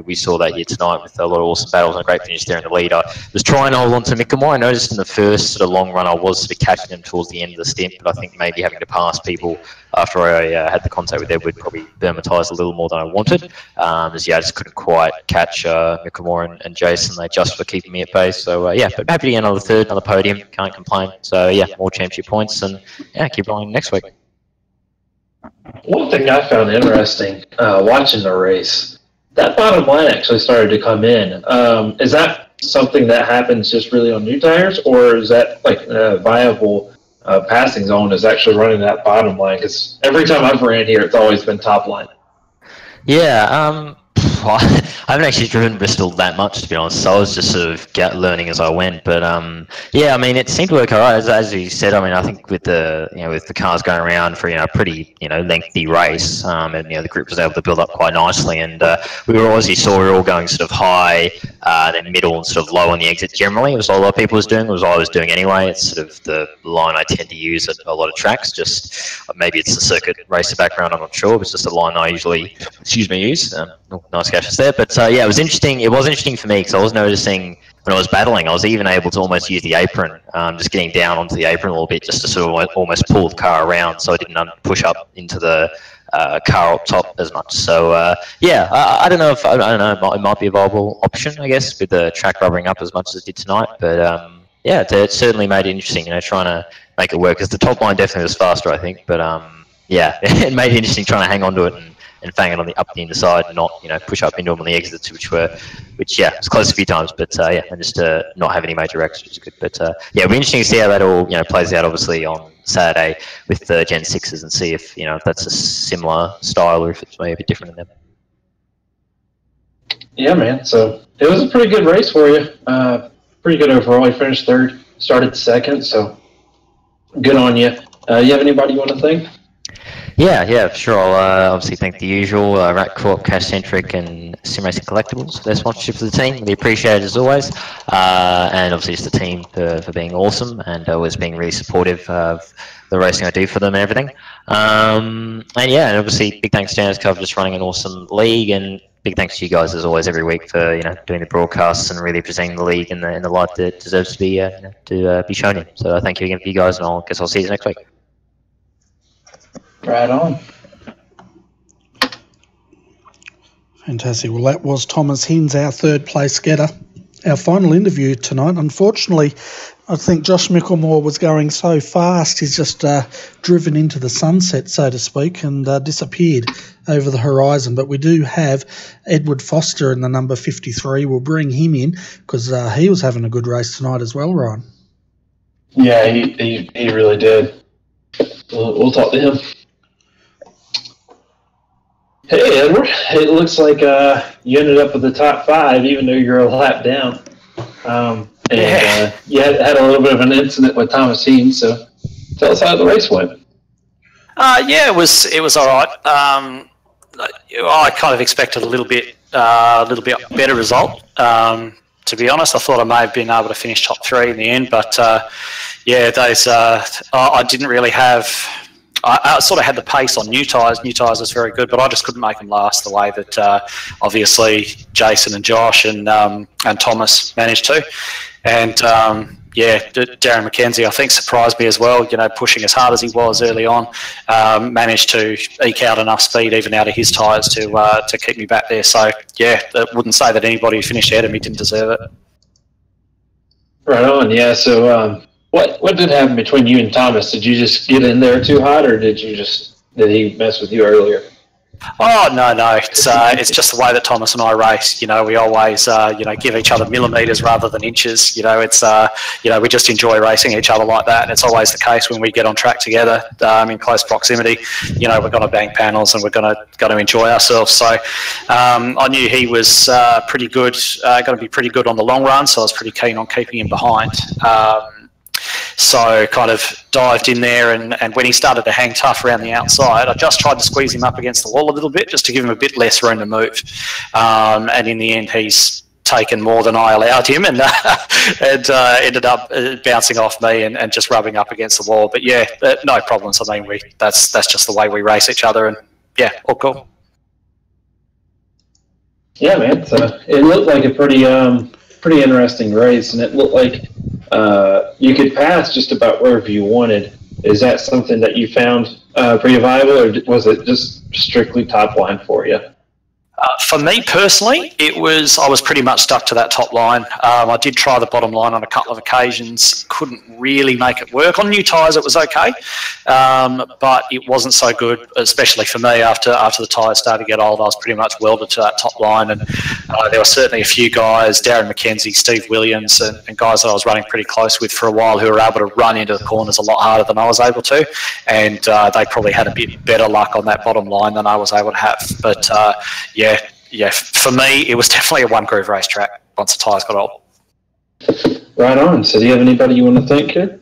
we saw that here tonight with a lot of awesome battles and a great finish there in the lead. I was trying to hold on to Mickamore. I noticed in the first sort of long run, I was sort of catching him towards the end of the stint, but I think maybe having to pass people after I had the contact with Edward probably dermatized a little more than I wanted. As I just couldn't quite catch Mickamore and Jason. They just were keeping me at base. So yeah, but happy to get another third, another podium. Can't complain. So yeah, more championship points, and yeah, keep rolling next week. One thing I found interesting watching the race, that bottom line actually started to come in. Is that something that happens just really on new tires, or is that like a viable passing zone is actually running that bottom line? Because every time I've ran here, it's always been top line. Yeah, I haven't actually driven Bristol that much, to be honest, so I was just sort of learning as I went. But yeah, I mean, it seemed to work all right, as you said. I mean, I think with the with the cars going around for a pretty lengthy race, and the group was able to build up quite nicely, and we were all going sort of high, then middle, and sort of low on the exit. Generally, it was what a lot of people was doing. It was what I was doing anyway. It's sort of the line I tend to use at a lot of tracks. Just maybe it's the circuit racer background. I'm not sure. It's just a line I usually use. Nice gashes there, but yeah, it was interesting. It was interesting for me because I was noticing when I was battling, I was even able to almost use the apron, just getting down onto the apron a little bit, just to sort of almost pull the car around, so I didn't push up into the car up top as much. So yeah, I don't know if I don't know. It might be a viable option, I guess, with the track rubbering up as much as it did tonight. But yeah, it certainly made it interesting. Trying to make it work, because the top line definitely was faster, I think. But yeah, it made it interesting trying to hang on to it and fang it on the inside, and not push up into them on the exits, which yeah, it's close a few times, but yeah, and just not have any major wrecks, which is good. But yeah, it'll be interesting to see how that all plays out, obviously on Saturday with the Gen 6s, and see if if that's a similar style or if it's maybe a bit different in them. Yeah, man. So it was a pretty good race for you. Pretty good overall. You finished third, started second, so good on you. You have anybody you want to thank? Yeah, for sure. I'll obviously thank the usual Rat Corp, Cash Centric, and Sim Racing Collectibles for their sponsorship of the team. Really appreciate it as always. And obviously just the team for being awesome and always being really supportive of the racing I do for them and everything. And yeah, and obviously big thanks to ANZCAR for just running an awesome league, and big thanks to you guys as always every week for doing the broadcasts and really presenting the league in the light that it deserves to be shown in. So thank you again for you guys, and I guess I'll see you next week. Right on. Fantastic. Well, that was Thomas Hines, our third place getter. Our final interview tonight. Unfortunately, I think Josh Mickelmore was going so fast, he's just driven into the sunset, so to speak, and disappeared over the horizon. But we do have Edward Foster in the number 53. We'll bring him in because he was having a good race tonight as well, Ryan. Yeah, he really did. We'll talk to him. Hey, Edward. It looks like you ended up with the top 5, even though you're a lap down. You had a little bit of an incident with Thomas Hines, so tell us how the race went. Yeah, it was all right. I kind of expected a little bit better result. To be honest, I thought I may have been able to finish top 3 in the end, but yeah, those I didn't really have. I sort of had the pace on new tyres. New tyres was very good, but I just couldn't make them last the way that obviously Jason and Josh and Thomas managed to. And yeah, Darren McKenzie, I think, surprised me as well, you know, pushing as hard as he was early on, managed to eke out enough speed even out of his tyres to keep me back there. So, yeah, I wouldn't say that anybody who finished ahead of me didn't deserve it. Right on, yeah. So what did happen between you and Thomas? Did you just get in there too hot, or did he mess with you earlier? Oh, no. It's just the way that Thomas and I race. You know, we always, give each other millimetres rather than inches. You know, it's, we just enjoy racing each other like that. And it's always the case when we get on track together in close proximity. You know, we're going to bang panels and we're going to enjoy ourselves. So I knew he was pretty good, going to be pretty good on the long run. So I was pretty keen on keeping him behind. So kind of dived in there, and when he started to hang tough around the outside, I just tried to squeeze him up against the wall a little bit just to give him a bit less room to move. And in the end, he's taken more than I allowed him, and ended up bouncing off me and just rubbing up against the wall. But yeah, no problems. I mean, that's just the way we race each other, and yeah, all cool. Yeah, man. So it looked like a pretty interesting race, and it looked like you could pass just about wherever you wanted. Is that something that you found pretty viable, or was it just strictly top line for you? For me personally, I was pretty much stuck to that top line. I did try the bottom line on a couple of occasions, couldn't really make it work. On new tyres it was okay, but it wasn't so good, especially for me after the tyres started to get old. I was pretty much welded to that top line, and there were certainly a few guys, Darren McKenzie, Steve Williams, and guys that I was running pretty close with for a while who were able to run into the corners a lot harder than I was able to, and they probably had a bit better luck on that bottom line than I was able to have. But yeah, for me, it was definitely a one-groove racetrack once the tyres got old. Right on. So do you have anybody you want to thank here?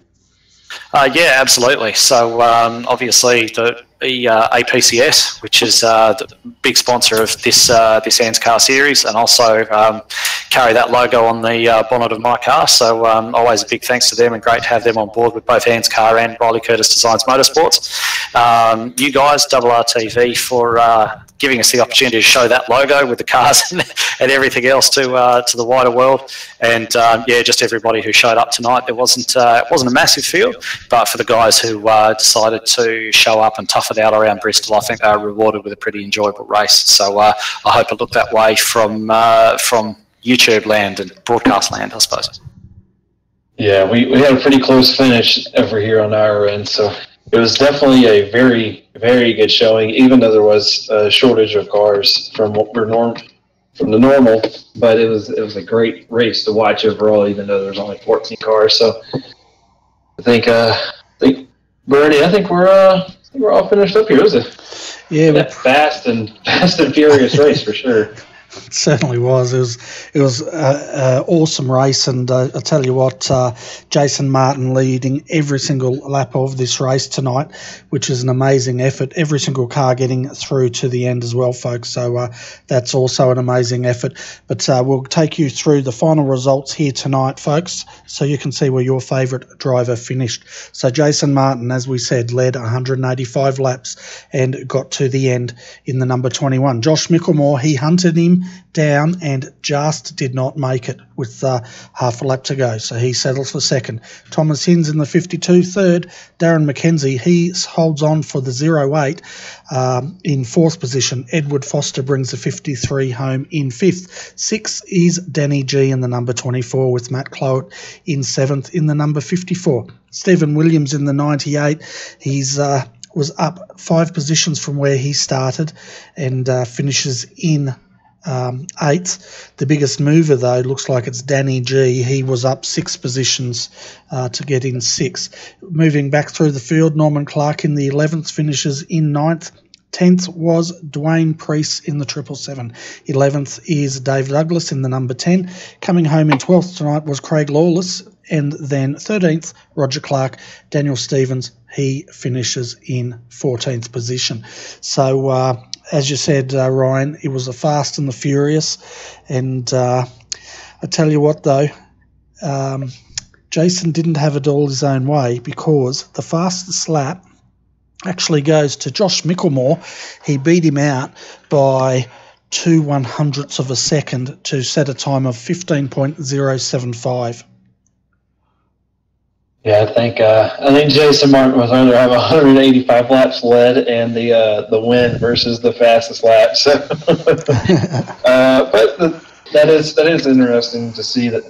Yeah, absolutely. So obviously the APCS, which is the big sponsor of this ANZCAR series, and also carry that logo on the bonnet of my car. So always a big thanks to them, and great to have them on board with both ANZCAR and Riley Curtis Designs Motorsports. You guys, RRTV, for giving us the opportunity to show that logo with the cars and everything else to the wider world. And yeah, just everybody who showed up tonight. It wasn't a massive field, but for the guys who decided to show up and tough it out around Bristol, I think they were rewarded with a pretty enjoyable race. So I hope it looked that way from YouTube land and broadcast land, I suppose. Yeah, we had a pretty close finish over here on our end, so it was definitely a very, very good showing, even though there was a shortage of cars from what we're from the normal. But it was a great race to watch overall, even though there's only 14 cars. So I think Bernie, I think we're all finished up here. It was a fast and furious race for sure. It certainly was. It was an awesome race, and I tell you what, Jason Martin leading every single lap of this race tonight, which is an amazing effort. Every single car getting through to the end as well, folks. So that's also an amazing effort. But we'll take you through the final results here tonight, folks, so you can see where your favourite driver finished. So Jason Martin, as we said, led 185 laps and got to the end in the number 21. Josh Micklemore, he hunted him down and just did not make it with half a lap to go, so he settles for second. Thomas Hinds in the 52 third. Darren McKenzie, he holds on for the 08 in fourth position. Edward Foster brings the 53 home in fifth. Sixth is Danny G in the number 24, with Matt Clowett in seventh in the number 54. Stephen Williams in the 98, he's was up 5 positions from where he started and finishes in 8th. The biggest mover, though, looks like it's Danny G. He was up 6 positions to get in 6th. Moving back through the field, Norman Clark in the 11th finishes in 9th. 10th was Dwayne Priest in the 777. 11th is Dave Douglas in the number 10. Coming home in 12th tonight was Craig Lawless. And then 13th, Roger Clark. Daniel Stevens, he finishes in 14th position. So, as you said, Ryan, it was the fast and the furious. And I tell you what, though, Jason didn't have it all his own way, because the fastest lap actually goes to Josh Micklemore. He beat him out by 2/100ths of a second to set a time of 15.075. Yeah, I think Jason Martin was under have 185 laps led and the win versus the fastest lap. So, but that is interesting to see that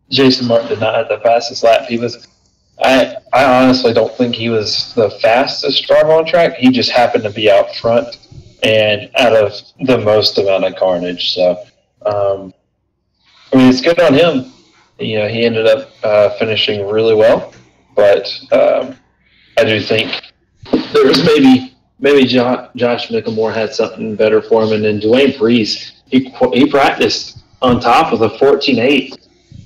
Jason Martin did not have the fastest lap. He was. I honestly don't think he was the fastest driver on track. He just happened to be out front and out of the most amount of carnage. So, I mean, it's good on him. He ended up finishing really well, but I do think there was maybe Josh Mickelmore had something better for him, and then Dwayne Preece, he practiced on top of the 14.8.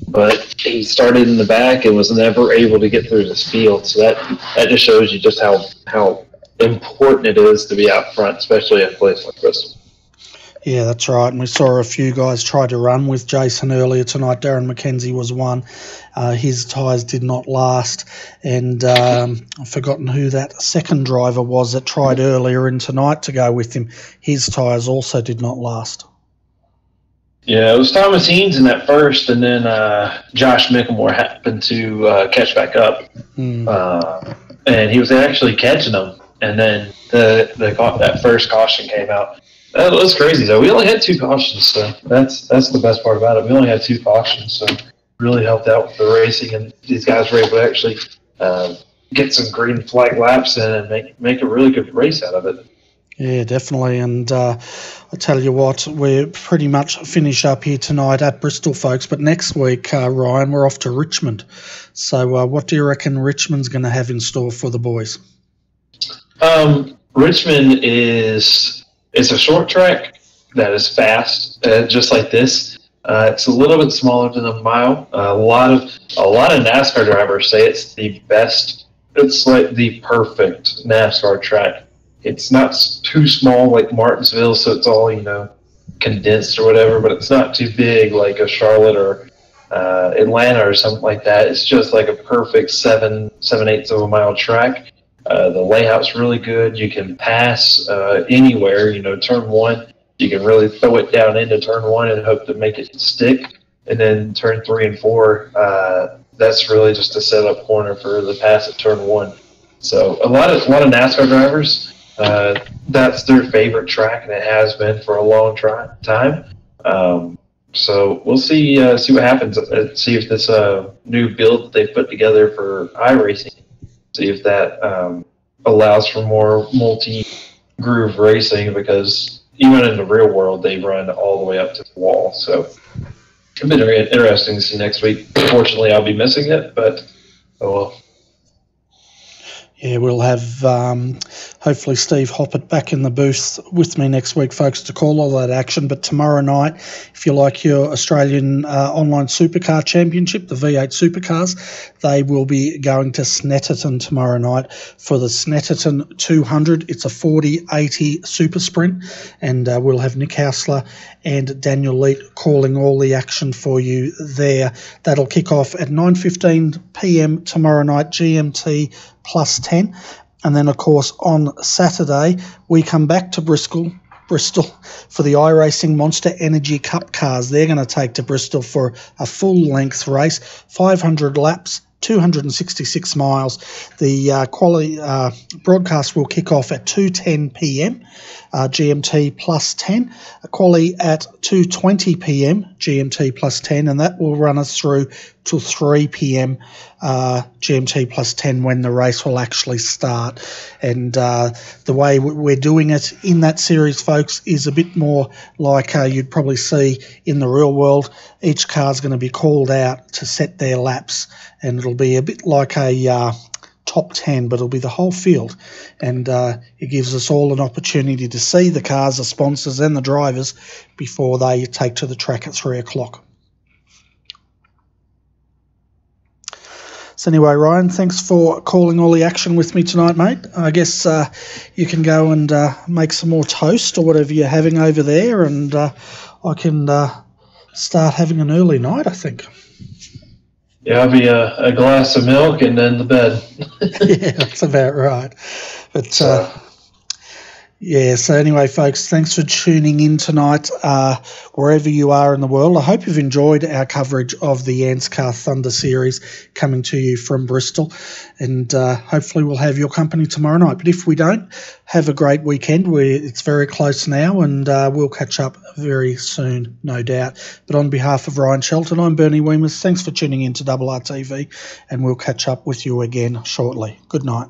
But he started in the back and was never able to get through this field. So that just shows you just how important it is to be out front, especially at a place like Bristol. Yeah, that's right. And we saw a few guys try to run with Jason earlier tonight. Darren McKenzie was one. His tyres did not last. And I've forgotten who that second driver was that tried earlier in tonight to go with him. His tyres also did not last. Yeah, it was Thomas Heens in that first, and then Josh Mickelmore happened to catch back up, and he was actually catching them. And then that first caution came out. That was crazy, though. We only had 2 cautions, so that's the best part about it. We only had 2 cautions, so it really helped out with the racing, and these guys were able to actually get some green flag laps in and make a really good race out of it. Yeah, definitely. And I tell you what, we're pretty much finished up here tonight at Bristol, folks. But next week, Ryan, we're off to Richmond. So what do you reckon Richmond's going to have in store for the boys? Richmond it's a short track that is fast, just like this. It's a little bit smaller than a mile. A lot of NASCAR drivers say it's the best. It's like the perfect NASCAR track. It's not too small like Martinsville, so it's all, condensed or whatever, but it's not too big like a Charlotte or Atlanta or something like that. It's just like a perfect 7/8 of a mile track. The layout's really good. You can pass anywhere, turn 1. You can really throw it down into turn 1 and hope to make it stick. And then turn 3 and 4, that's really just a setup corner for the pass at turn 1. So a lot of NASCAR drivers, that's their favorite track, and it has been for a long time. So we'll see what happens. See if this new build that they put together for iRacing, see if that allows for more multi-groove racing, because even in the real world, they run all the way up to the wall. So it'll be interesting to see next week. Unfortunately, I'll be missing it, but oh well. Yeah, we'll have hopefully Steve Hoppett back in the booth with me next week, folks, to call all that action. But tomorrow night, if you like your Australian Online Supercar Championship, the V8 Supercars, they will be going to Snetterton tomorrow night for the Snetterton 200. It's a 40/80 super sprint, and we'll have Nick Hausler and Daniel Leet calling all the action for you there. That'll kick off at 9:15 p.m. tomorrow night, GMT +10. And then, of course, on Saturday, we come back to Bristol for the iRacing Monster Energy Cup cars. They're going to take to Bristol for a full-length race, 500 laps, 266 miles. The quality broadcast will kick off at 2:10 p.m. GMT +10. Quali at 2:20 p.m. GMT +10, and that will run us through till 3 p.m. GMT +10 when the race will actually start. And the way we're doing it in that series, folks, is a bit more like you'd probably see in the real world. Each car's going to be called out to set their laps, and it'll be a bit like a top 10, but it'll be the whole field, and it gives us all an opportunity to see the cars, the sponsors and the drivers before they take to the track at 3 o'clock. So anyway, Ryan, thanks for calling all the action with me tonight, mate. I guess you can go and make some more toast or whatever you're having over there, and I can start having an early night, I think. Yeah, I'll be a glass of milk and then the bed. Yeah, that's about right. But Yeah, so anyway, folks, thanks for tuning in tonight, wherever you are in the world. I hope you've enjoyed our coverage of the ANZCAR Thunder Series coming to you from Bristol, and hopefully we'll have your company tomorrow night. But if we don't, have a great weekend. It's very close now, and we'll catch up very soon, no doubt. But on behalf of Ryan Shelton, I'm Bernie Weemers. Thanks for tuning in to RRTV, and we'll catch up with you again shortly. Good night.